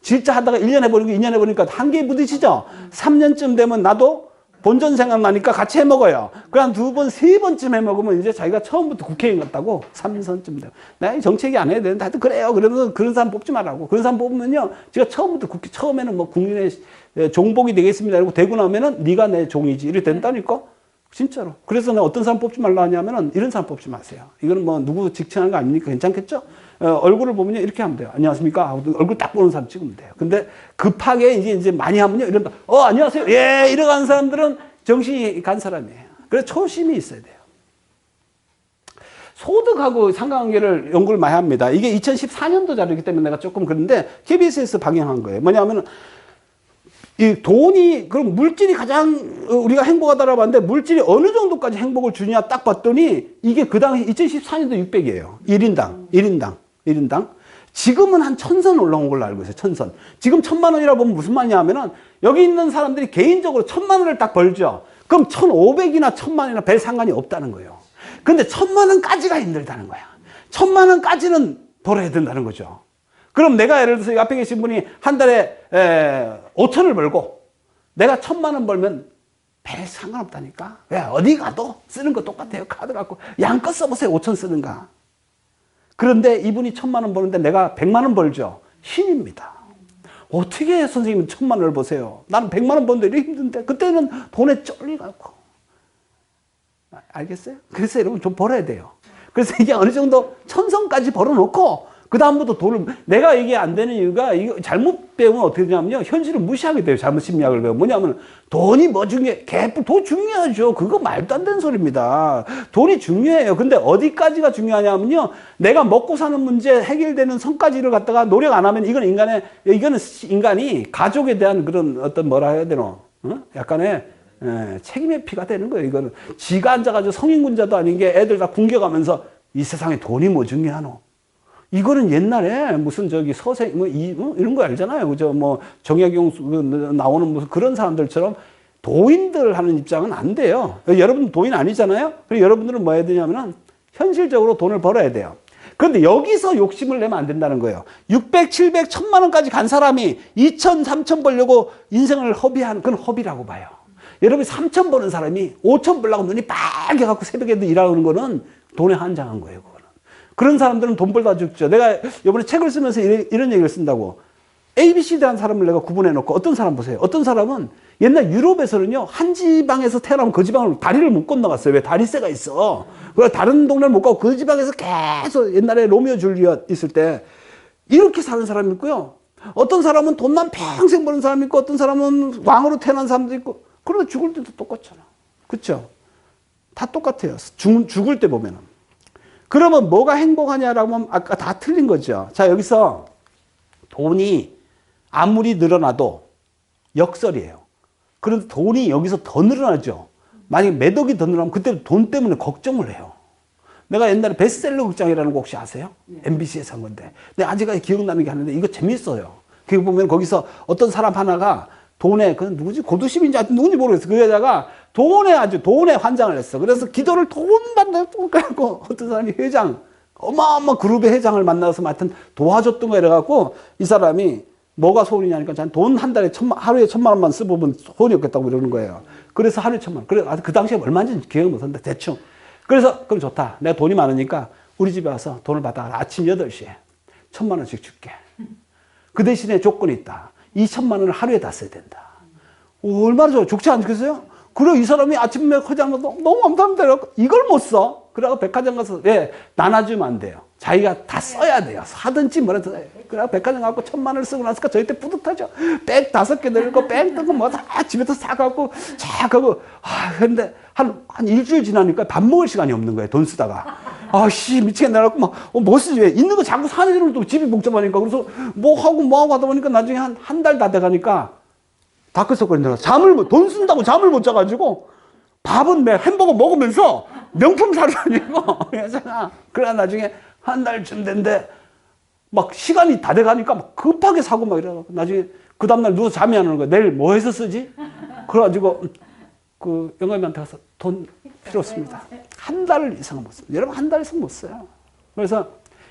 진짜 하다가 1년 해버리고 2년 해보니까 한계에 부딪히죠? 3년쯤 되면 나도 본전 생각나니까 같이 해 먹어요. 그냥 2번, 3번쯤 해 먹으면 이제 자기가 처음부터 국회의원 같다고 3선쯤 돼요. 내가 정치 얘기 안 해야 되는데 하여튼 그래요. 그러면 그런 사람 뽑지 말라고. 그런 사람 뽑으면요. 제가 처음부터 처음에는 뭐 국민의 종복이 되겠습니다. 이러고 되고 나면은 네가 내 종이지. 이렇게 된다니까. 진짜로. 그래서 내가 어떤 사람 뽑지 말라 하냐면은 이런 사람 뽑지 마세요. 이거는 뭐 누구 직칭하는 거 아닙니까? 괜찮겠죠? 얼굴을 보면요. 이렇게 하면 돼요. 안녕하십니까? 하고 얼굴 딱 보는 사람 찍으면 돼요. 근데 급하게 이제 많이 하면요. 이런다. 안녕하세요. 예, 이러가는 사람들은 정신이 간 사람이에요. 그래서 초심이 있어야 돼요. 소득하고 상관관계를 연구를 많이 합니다. 이게 2014년도 자료이기 때문에 내가 조금 그런데 KBS에서 방영한 거예요. 뭐냐면은 이 돈이, 그럼 물질이 가장 우리가 행복하다라고 하는데 물질이 어느 정도까지 행복을 주냐 딱 봤더니 이게 그 당시 2014년도 600이에요. 1인당. 지금은 한 1000선 올라온 걸로 알고 있어요. 1000선. 지금 1000만 원이라고 보면 무슨 말이냐 하면은 여기 있는 사람들이 개인적으로 1000만 원을 딱 벌죠. 그럼 1500이나 1000만이나 별 상관이 없다는 거예요. 근데 1000만 원까지가 힘들다는 거야. 1,000만 원까지는 벌어야 된다는 거죠. 그럼 내가 예를 들어서 앞에 계신 분이 한 달에 5천을 벌고 내가 1,000만 원 벌면 별 상관없다니까. 왜? 어디 가도 쓰는 거 똑같아요. 카드 갖고 양껏 써보세요. 5천 쓰는가. 그런데 이분이 1,000만 원 버는데 내가 100만 원 벌죠. 신입니다. 어떻게 선생님은 1,000만 원을 보세요. 나는 100만 원 버는데 이렇게 힘든데. 그때는 돈에 쫄리갖고. 알겠어요? 그래서 여러분 좀 벌어야 돼요. 그래서 이게 어느 정도 1,000선까지 벌어놓고 그 다음부터 돈을, 내가 이게 안 되는 이유가, 이거 잘못 배우면 어떻게 되냐면요, 현실을 무시하게 돼요. 잘못 심리학을 배우면. 뭐냐면 돈이 뭐 중요해. 개뿔 돈 중요하죠. 그거 말도 안 되는 소리입니다. 돈이 중요해요. 근데 어디까지가 중요하냐면요, 내가 먹고 사는 문제 해결되는 선까지를 갖다가 노력 안 하면 이거는 인간이 가족에 대한 그런 어떤 뭐라 해야 되노, 약간의 책임의 피가 되는 거예요. 이거는 지가 앉아가지고 성인군자도 아닌 게 애들 다 굶겨가면서 이 세상에 돈이 뭐 중요하노. 이거는 옛날에 무슨 저기 서생 이런 거 알잖아요. 그죠? 뭐 정약용 나오는 무슨 그런 사람들처럼 도인들 하는 입장은 안 돼요. 여러분 도인 아니잖아요. 그리고 여러분들은 뭐 해야 되냐면은 현실적으로 돈을 벌어야 돼요. 그런데 여기서 욕심을 내면 안 된다는 거예요. 600, 700, 1,000만 원까지 간 사람이 2,000, 3,000 벌려고 인생을 허비하는, 그건 허비라고 봐요. 여러분이 3,000 버는 사람이 5,000 벌려고 눈이 빨개갖고 새벽에도 일하는 거는 돈에 한장한 거예요. 그거는. 그런 사람들은 돈 벌다 죽죠. 내가 이번에 책을 쓰면서 이런 얘기를 쓴다고. ABCD라는 사람을 내가 구분해 놓고 어떤 사람 보세요. 어떤 사람은 옛날 유럽에서는요, 한 지방에서 태어나면 그 지방을 다리를 못 건너갔어요. 왜? 다리세가 있어. 그래서 다른 동네를 못 가고 그 지방에서 계속, 옛날에 로미오 줄리엣 있을 때 이렇게 사는 사람이 있고요. 어떤 사람은 돈만 평생 버는 사람이 있고, 어떤 사람은 왕으로 태어난 사람도 있고. 그러다 죽을 때도 똑같잖아. 그쵸? 다 똑같아요. 죽을 때 보면은. 그러면 뭐가 행복하냐라고 하면 아까 다 틀린 거죠. 자, 여기서 돈이 아무리 늘어나도 역설이에요. 그런데 돈이 여기서 더 늘어나죠. 만약에 몇 억이 더 늘어나면 그때 돈 때문에 걱정을 해요. 내가 옛날에 베스트셀러 극장이라는 거 혹시 아세요? MBC에서 한 건데. 근데 아직까지 기억나는 게 하는데 이거 재밌어요. 그거 보면 거기서 어떤 사람 하나가 돈에, 그 누구지? 고두심인지 하여튼 누군지 모르겠어. 그 여자가 돈에 환장을 했어. 그래서 기도를 돈 받는 갖고 어떤 사람이 회장, 어마어마 그룹의 회장을 만나서 하여튼 도와줬던 거 이래갖고 이 사람이 뭐가 소원이냐니까 돈 한 달에 하루에 1,000만 원만 써보면 소원이 없겠다고 이러는 거예요. 그래서 하루에 1,000만 원. 그래, 그 당시에 얼마인지 기억 못 하는데 대충. 그래서 그럼 좋다. 내가 돈이 많으니까 우리 집에 와서 돈을 받아. 아침 8시에 1,000만 원씩 줄게. 그 대신에 조건이 있다. 2,000만 원을 하루에 다 써야 된다. 오, 얼마나 좋아. 좋지 않겠어요? 그리고 이 사람이 아침에 백화점 가서 너무 감사합니다. 이걸 못 써. 그래서 백화점 가서, 예, 나눠주면 안 돼요. 자기가 다 써야 돼요. 사든지 뭐라도. 그래서 백화점 가고 1,000만 원을 쓰고 나니까 저희 때 뿌듯하죠. 백 5개 들고, 백 뜨고 뭐 다 집에서 사갖고, 쫙 하고. 근데 한 일주일 지나니까 밥 먹을 시간이 없는 거예요. 돈 쓰다가. 미치겠네. 그래갖고 막, 뭐 쓰지? 왜? 있는 거 자꾸 사는 일은 또 집이 복잡하니까. 그래서 뭐 하고 하다 보니까 나중에 한 달 다 돼가니까 다크서클이 돈 쓴다고 잠을 못 자가지고 밥은 햄버거 먹으면서 명품 사러 다니고 그러잖아. 그러다 나중에 한 달쯤 된데 막 시간이 다 돼가니까 막 급하게 사고 막 이래가지고 나중에 그 다음날 누워서 잠이 안 오는 거야. 내일 뭐 해서 쓰지? 그래가지고 그 영감이한테 가서 돈 필요 없습니다. 한 달 이상은 못 씁니다. 여러분 한 달 이상 못 써요. 그래서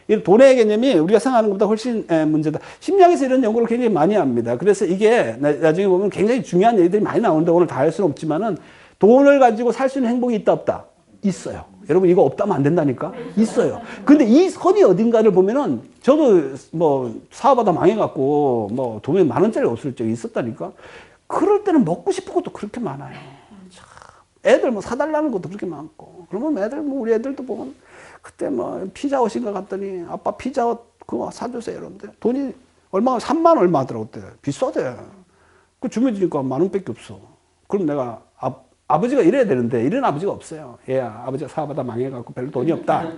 이 돈의 개념이 우리가 생각하는 것보다 훨씬 문제다. 심리학에서 이런 연구를 굉장히 많이 합니다. 그래서 이게 나중에 보면 굉장히 중요한 얘기들이 많이 나오는데 오늘 다 할 수는 없지만은 돈을 가지고 살 수 있는 행복이 있다 없다? 있어요. 여러분 이거 없다면 안 된다니까? 있어요. 근데 이 선이 어딘가를 보면은 저도 뭐 사업하다 망해갖고 뭐 돈이 10,000원짜리 없을 적이 있었다니까? 그럴 때는 먹고 싶은 것도 그렇게 많아요. 애들 뭐 사달라는 것도 그렇게 많고. 그러면 애들 뭐 우리 애들도 보면 그때 뭐 피자헛인가 갔더니 아빠 피자헛 그거 사주세요. 이러는데 돈이 얼마가 3만 얼마 하더라고 그때. 비싸대. 그 주면 주니까 10,000원밖에 없어. 그럼 내가 아버지가 이래야 되는데 이런 아버지가 없어요. 얘야 아버지가 사업하다 망해갖고 별로 돈이 없다.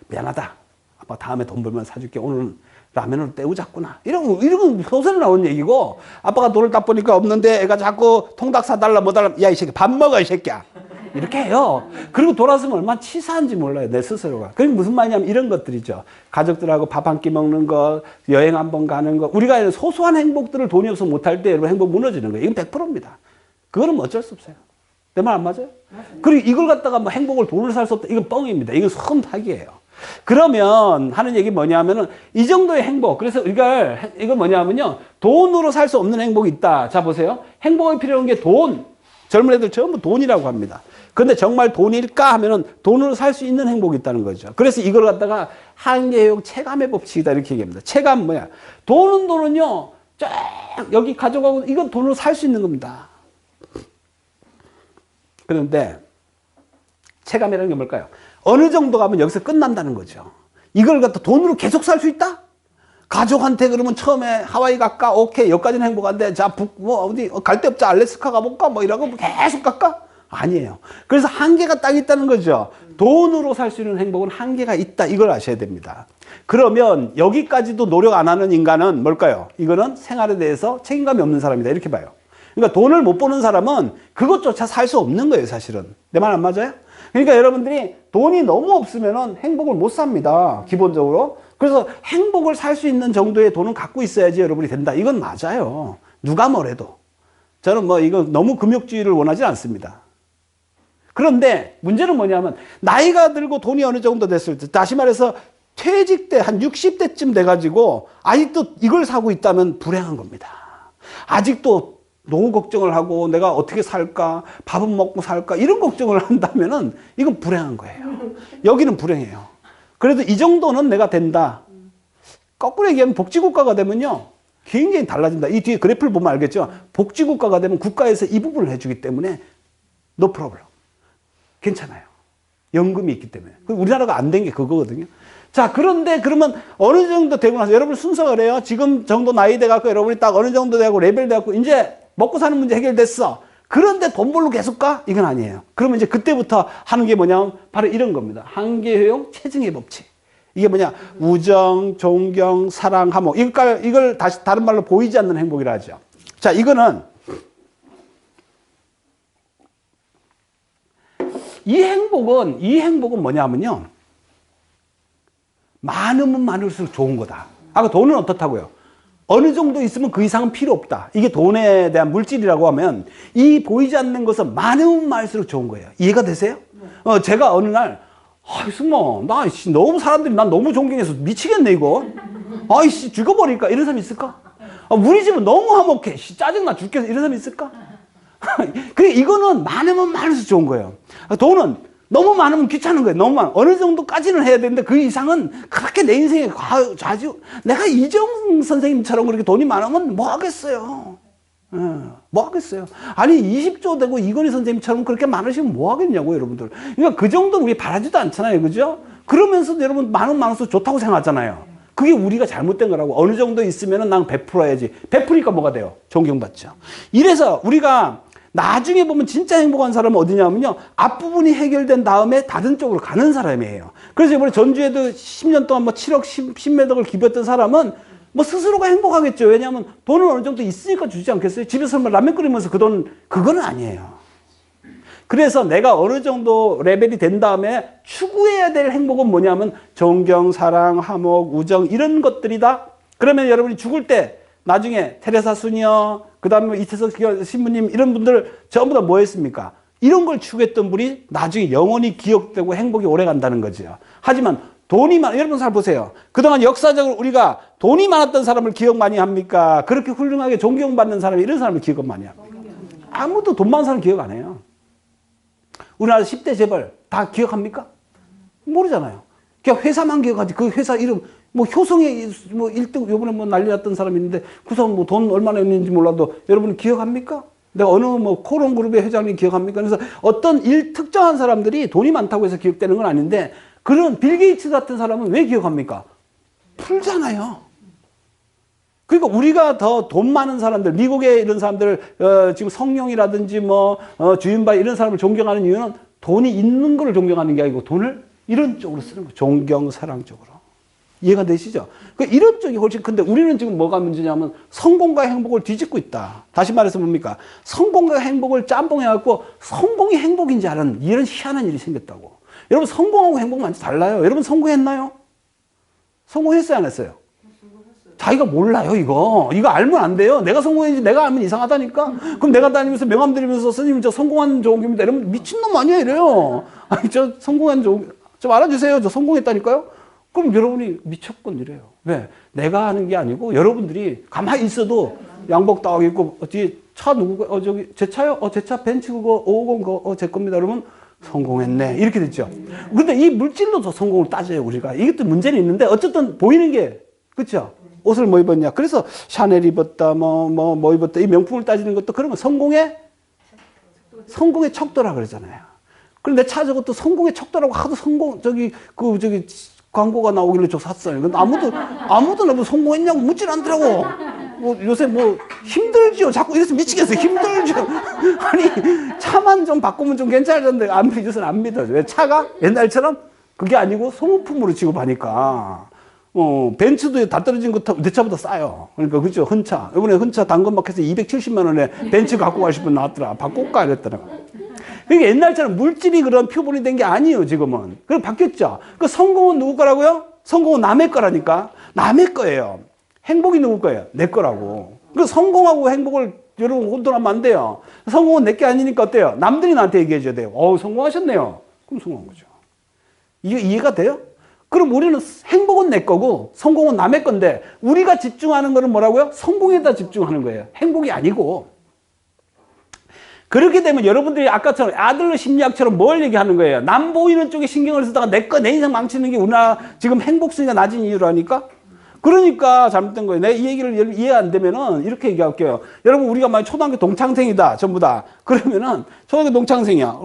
미안하다. 아빠 다음에 돈 벌면 사줄게. 오늘은 라면으로 때우자꾸나. 이런 소설에 나온 얘기고 아빠가 돈을 딱 보니까 없는데 애가 자꾸 통닭 사달라 뭐달라. 야 이 새끼 밥 먹어 이 새끼야. 이렇게 해요. 그리고 돌아서면 얼마나 치사한지 몰라요. 내 스스로가. 그게 무슨 말이냐면 이런 것들이죠. 가족들하고 밥 한 끼 먹는 거, 여행 한번 가는 거. 우리가 이런 소소한 행복들을 돈이 없어서 못할 때 여러분 행복 무너지는 거예요. 이건 100%입니다. 그거는 어쩔 수 없어요. 내 말 안 맞아요? 그리고 이걸 갖다가 뭐 행복을 돈을 살 수 없다. 이건 뻥입니다. 이건 섬탁이에요. 그러면 하는 얘기 뭐냐면은 이 정도의 행복. 그래서 이거 뭐냐면요. 돈으로 살 수 없는 행복이 있다. 자, 보세요. 행복이 필요한 게 돈. 젊은 애들 전부 돈이라고 합니다. 근데 정말 돈일까 하면은 돈으로 살 수 있는 행복이 있다는 거죠. 그래서 이걸 갖다가 한계형 체감의 법칙이다. 이렇게 얘기합니다. 체감 뭐야? 돈은요. 쫙 여기 가져가고 이건 돈으로 살 수 있는 겁니다. 그런데 체감이라는 게 뭘까요? 어느 정도 가면 여기서 끝난다는 거죠. 이걸 갖다 돈으로 계속 살 수 있다? 가족한테 그러면 처음에 하와이 갈까? 오케이. 여기까지는 행복한데, 자, 어디, 갈 데 없자. 알래스카 가볼까? 뭐 이러고 계속 갈까? 아니에요. 그래서 한계가 딱 있다는 거죠. 돈으로 살 수 있는 행복은 한계가 있다. 이걸 아셔야 됩니다. 그러면 여기까지도 노력 안 하는 인간은 뭘까요? 이거는 생활에 대해서 책임감이 없는 사람이다. 이렇게 봐요. 그러니까 돈을 못 버는 사람은 그것조차 살 수 없는 거예요, 사실은. 내 말 안 맞아요? 그러니까 여러분들이 돈이 너무 없으면 행복을 못 삽니다. 기본적으로. 그래서 행복을 살 수 있는 정도의 돈은 갖고 있어야지 여러분이 된다. 이건 맞아요. 누가 뭐래도. 저는 뭐 이거 너무 금욕주의를 원하지 않습니다. 그런데 문제는 뭐냐면 나이가 들고 돈이 어느 정도 됐을 때, 다시 말해서 퇴직 때 한 60대쯤 돼가지고 아직도 이걸 사고 있다면 불행한 겁니다. 아직도 노후 걱정을 하고 내가 어떻게 살까, 밥은 먹고 살까 이런 걱정을 한다면은 이건 불행한 거예요. 여기는 불행해요. 그래도 이 정도는 내가 된다. 거꾸로 얘기하면 복지국가가 되면요 굉장히 달라진다. 이 뒤에 그래프를 보면 알겠죠. 복지국가가 되면 국가에서 이 부분을 해주기 때문에 no problem. 괜찮아요. 연금이 있기 때문에. 우리나라가 안 된 게 그거거든요. 자, 그런데 그러면 어느 정도 되고 나서 여러분 순서가 그래요. 지금 정도 나이 돼갖고 여러분이 딱 어느 정도 돼갖고 레벨 돼갖고 이제 먹고 사는 문제 해결됐어. 그런데 돈 벌러 계속 가? 이건 아니에요. 그러면 이제 그때부터 하는 게 뭐냐면 바로 이런 겁니다. 한계효용 체증의 법칙. 이게 뭐냐? 우정, 존경, 사랑, 화목. 이걸 다시 다른 말로 보이지 않는 행복이라 하죠. 자, 이거는 이 행복은 뭐냐면요. 많으면 많을수록 좋은 거다. 아까 돈은 어떻다고요? 어느 정도 있으면 그 이상은 필요 없다. 이게 돈에 대한 물질이라고 하면 이 보이지 않는 것은 많으면 많을수록 좋은 거예요. 이해가 되세요? 제가 어느 날 승모 나 너무 사람들이 난 너무 존경해서 미치겠네 이거. 아이씨 죽어버릴까 이런 사람 있을까? 우리 집은 너무 화목해. 짜증나 죽겠어 이런 사람 있을까? 그래 이거는 많으면 많을수록 좋은 거예요. 돈은 너무 많으면 귀찮은 거예요. 너무 많아. 어느 정도까지는 해야 되는데 그 이상은 그렇게 내 인생에 자주 내가 이정 선생님처럼 그렇게 돈이 많으면 뭐 하겠어요. 뭐 하겠어요. 아니 20조 되고 이건희 선생님처럼 그렇게 많으시면 뭐 하겠냐고 여러분들. 그러니까 그 정도는 우리 바라지도 않잖아요. 그죠? 그러면서도 여러분 많으면 좋다고 생각하잖아요. 그게 우리가 잘못된 거라고. 어느 정도 있으면 난 베풀어야지. 베푸니까 뭐가 돼요? 존경받죠. 이래서 우리가 나중에 보면 진짜 행복한 사람은 어디냐면요. 앞부분이 해결된 다음에 다른 쪽으로 가는 사람이에요. 그래서 이번에 전주에도 10년 동안 뭐 7억 10매덕을 기부했던 사람은 뭐 스스로가 행복하겠죠. 왜냐하면 돈은 어느 정도 있으니까 주지 않겠어요? 집에서 뭐 라면 끓이면서 그 돈, 그거는 아니에요. 그래서 내가 어느 정도 레벨이 된 다음에 추구해야 될 행복은 뭐냐면 존경, 사랑, 화목, 우정 이런 것들이다. 그러면 여러분이 죽을 때 나중에 테레사 수녀, 그 다음에 이태석 신부님 이런 분들 전부 다 뭐 했습니까? 이런 걸 추구했던 분이 나중에 영원히 기억되고 행복이 오래 간다는 거죠. 하지만 돈이 여러분 잘 보세요. 그동안 역사적으로 우리가 돈이 많았던 사람을 기억 많이 합니까? 그렇게 훌륭하게 존경받는 사람이 이런 사람을 기억 많이 합니까? 아무도 돈 많은 사람 기억 안 해요. 우리나라 10대 재벌 다 기억합니까? 모르잖아요. 그냥 회사만 기억하지. 그 회사 이름 뭐 효성에 뭐 1등 요번에 뭐 난리 났던 사람이 있는데 그 사람 뭐 돈 얼마나 있는지 몰라도 여러분 기억합니까? 내가 어느 뭐 코론 그룹의 회장님 기억합니까? 그래서 어떤 특정한 사람들이 돈이 많다고 해서 기억되는 건 아닌데 그런 빌 게이츠 같은 사람은 왜 기억합니까? 풀잖아요. 그러니까 우리가 더 돈 많은 사람들, 미국의 이런 사람들, 지금 성룡이라든지 뭐, 주윤발 이런 사람을 존경하는 이유는 돈이 있는 걸 존경하는 게 아니고 돈을 이런 쪽으로 쓰는 거예요. 존경, 사랑 쪽으로. 이해가 되시죠? 그러니까 이런 쪽이 훨씬 큰데 우리는 지금 뭐가 문제냐면 성공과 행복을 뒤집고 있다. 다시 말해서 뭡니까? 성공과 행복을 짬뽕해갖고 성공이 행복인지 아는 이런 희한한 일이 생겼다고. 여러분 성공하고 행복 완전 달라요. 여러분 성공했나요? 성공했어요, 안 했어요? 자기가 몰라요, 이거. 이거 알면 안 돼요. 내가 성공했는지 내가 알면 이상하다니까? 그럼 내가 다니면서 명함 드리면서 스님 저 성공한 종교입니다. 이러면 미친놈 아니야, 이래요. 아니, 저 성공한 좀 알아주세요. 저 성공했다니까요. 그럼 여러분이 미쳤건 이래요. 왜? 내가 하는 게 아니고 여러분들이 가만히 있어도 양복 딱 입고 뒤에 차 누구가 저기 제 차요? 제 차 벤츠 그거 550 그거 제 겁니다. 그러면 성공했네. 이렇게 됐죠. 근데 이 물질로도 성공을 따져요, 우리가. 이것도 문제는 있는데 어쨌든 보이는 게 그렇죠. 옷을 뭐 입었냐. 그래서 샤넬 입었다, 뭐 입었다. 이 명품을 따지는 것도 그러면 성공의 척도라 그러잖아요. 그런데 내 차 저것도 성공의 척도라고 하도 저기 광고가 나오길래 저 샀어요. 근데 아무도 나보고 성공했냐고 묻질 않더라고. 뭐 요새 뭐 힘들죠. 자꾸 이래서 미치겠어요. 힘들죠. 아니 차만 좀 바꾸면 좀 괜찮은데 이것은 안 믿어요. 왜? 차가 옛날처럼 그게 아니고 소모품으로 취급하니까. 벤츠도 다 떨어진 거 내 차보다 싸요. 그러니까 그죠. 흔차. 이번에 흔차 당근마켓에서 270만 원에 벤츠 갖고 가실 분 나왔더라. 바꿀까 이랬더라고. 그러니까 옛날처럼 물질이 그런 표본이 된 게 아니에요, 지금은. 그럼 바뀌었죠. 그 성공은 누구 거라고요? 성공은 남의 거라니까. 남의 거예요. 행복이 누구 거예요? 내 거라고. 그 성공하고 행복을 여러분 혼돈하면 안 돼요. 성공은 내 게 아니니까 어때요? 남들이 나한테 얘기해 줘야 돼요. 성공하셨네요. 그럼 성공한 거죠. 이게 이해가 돼요? 그럼 우리는 행복은 내 거고 성공은 남의 건데 우리가 집중하는 거는 뭐라고요? 성공에다 집중하는 거예요. 행복이 아니고. 그렇게 되면 여러분들이 아까처럼 아들러 심리학처럼 뭘 얘기하는 거예요? 남 보이는 쪽에 신경을 쓰다가 내 인생 망치는 게 우리나라 지금 행복순위가 낮은 이유라니까? 그러니까 잘못된 거예요. 내가 이 얘기를 이해 안 되면은 이렇게 얘기할게요. 여러분 우리가 만약 초등학교 동창생이다 전부 다. 그러면은 초등학교 동창생이야.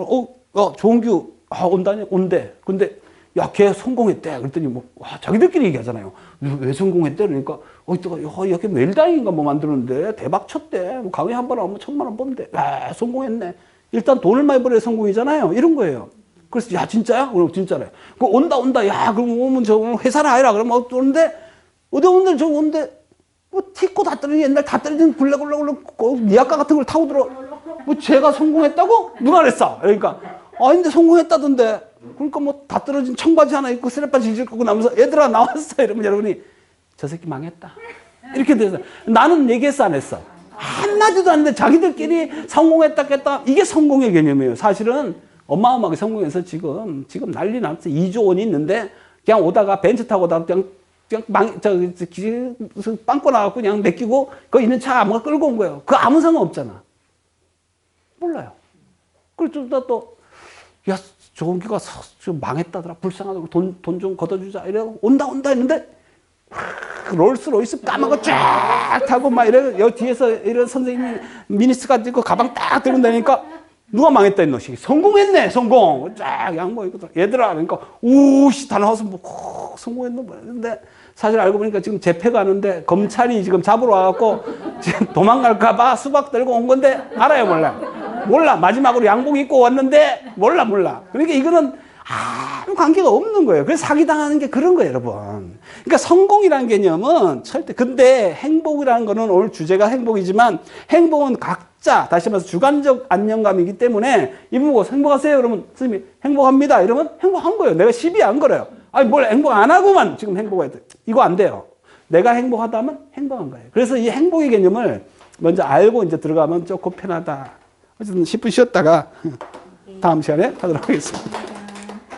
조은규 온다니? 온대. 근데 야, 걔 성공했대. 그랬더니 자기들끼리 얘기하잖아요. 왜 성공했대? 그러니까 여기 웰다잉인가 뭐 만들었는데 대박 쳤대. 강의 한 번 하면 1,000만 원 번대. 성공했네. 일단 돈을 많이 벌어야 성공이잖아요. 이런 거예요. 그래서 야, 진짜야? 그럼 진짜래. 그 온다. 야, 그럼 오면 저 회사를 하라. 그러면 오는데 어디 오는데 저 오는데 티코 다 떨어진 옛날 다 떨어진 굴레굴레 니아까 같은 걸 타고 들어. 쟤가 성공했다고? 누가 그랬어? 그러니까 근데 성공했다던데. 그러니까 다 떨어진 청바지 하나 입고 쓰레빠 질질 끄고 나면서 얘들아 나왔어. 이러면 여러분이 저 새끼 망했다. 이렇게 돼서 나는 얘기했어 안 했어? 한마디도 안 했는데 자기들끼리 성공했다 깼다. 이게 성공의 개념이에요. 사실은 어마어마하게 성공해서 지금 난리 났어. 2조 원이 있는데 그냥 오다가 벤츠 타고 오다가 그냥 빵꾸 나갖고 그냥 맡기고 거기 있는 차 아무가 끌고 온 거예요. 그 아무 상관없잖아. 몰라요. 그래서 또 야, 조은규가 좀 망했다더라. 불쌍하다고 돈 좀 걷어주자. 이러고 온다 했는데 롤스로이스 까만 거 쫙 타고 막 여기 뒤에서 이런 선생님이 미니스커트 입고 가방 딱 들고 다니니까 누가 망했다 이 놈이. 성공했네. 성공. 쫙 양복 입고 얘들아. 그러니까 오씨 다 나와서 성공했노. 근데 사실 알고 보니까 지금 재패 가는데 검찰이 지금 잡으러 와갖고 지금 도망갈까 봐 수박 들고 온 건데 알아요 몰라. 마지막으로 양복 입고 왔는데 몰라. 그러니까 이거는 아무 관계가 없는 거예요. 그래서 사기당하는 게 그런 거예요, 여러분. 그러니까 성공이라는 개념은 절대, 근데 행복이라는 거는 오늘 주제가 행복이지만 행복은 각자, 다시 말해서 주관적 안정감이기 때문에 이분 보고 행복하세요? 그러면 선생님이 행복합니다. 이러면 행복한 거예요. 내가 시비 안 걸어요. 뭘 행복 안 하고만 지금 행복해야 돼. 이거 안 돼요. 내가 행복하다면 행복한 거예요. 그래서 이 행복의 개념을 먼저 알고 이제 들어가면 조금 편하다. 어쨌든 10분 쉬었다가 다음 시간에 하도록 하겠습니다.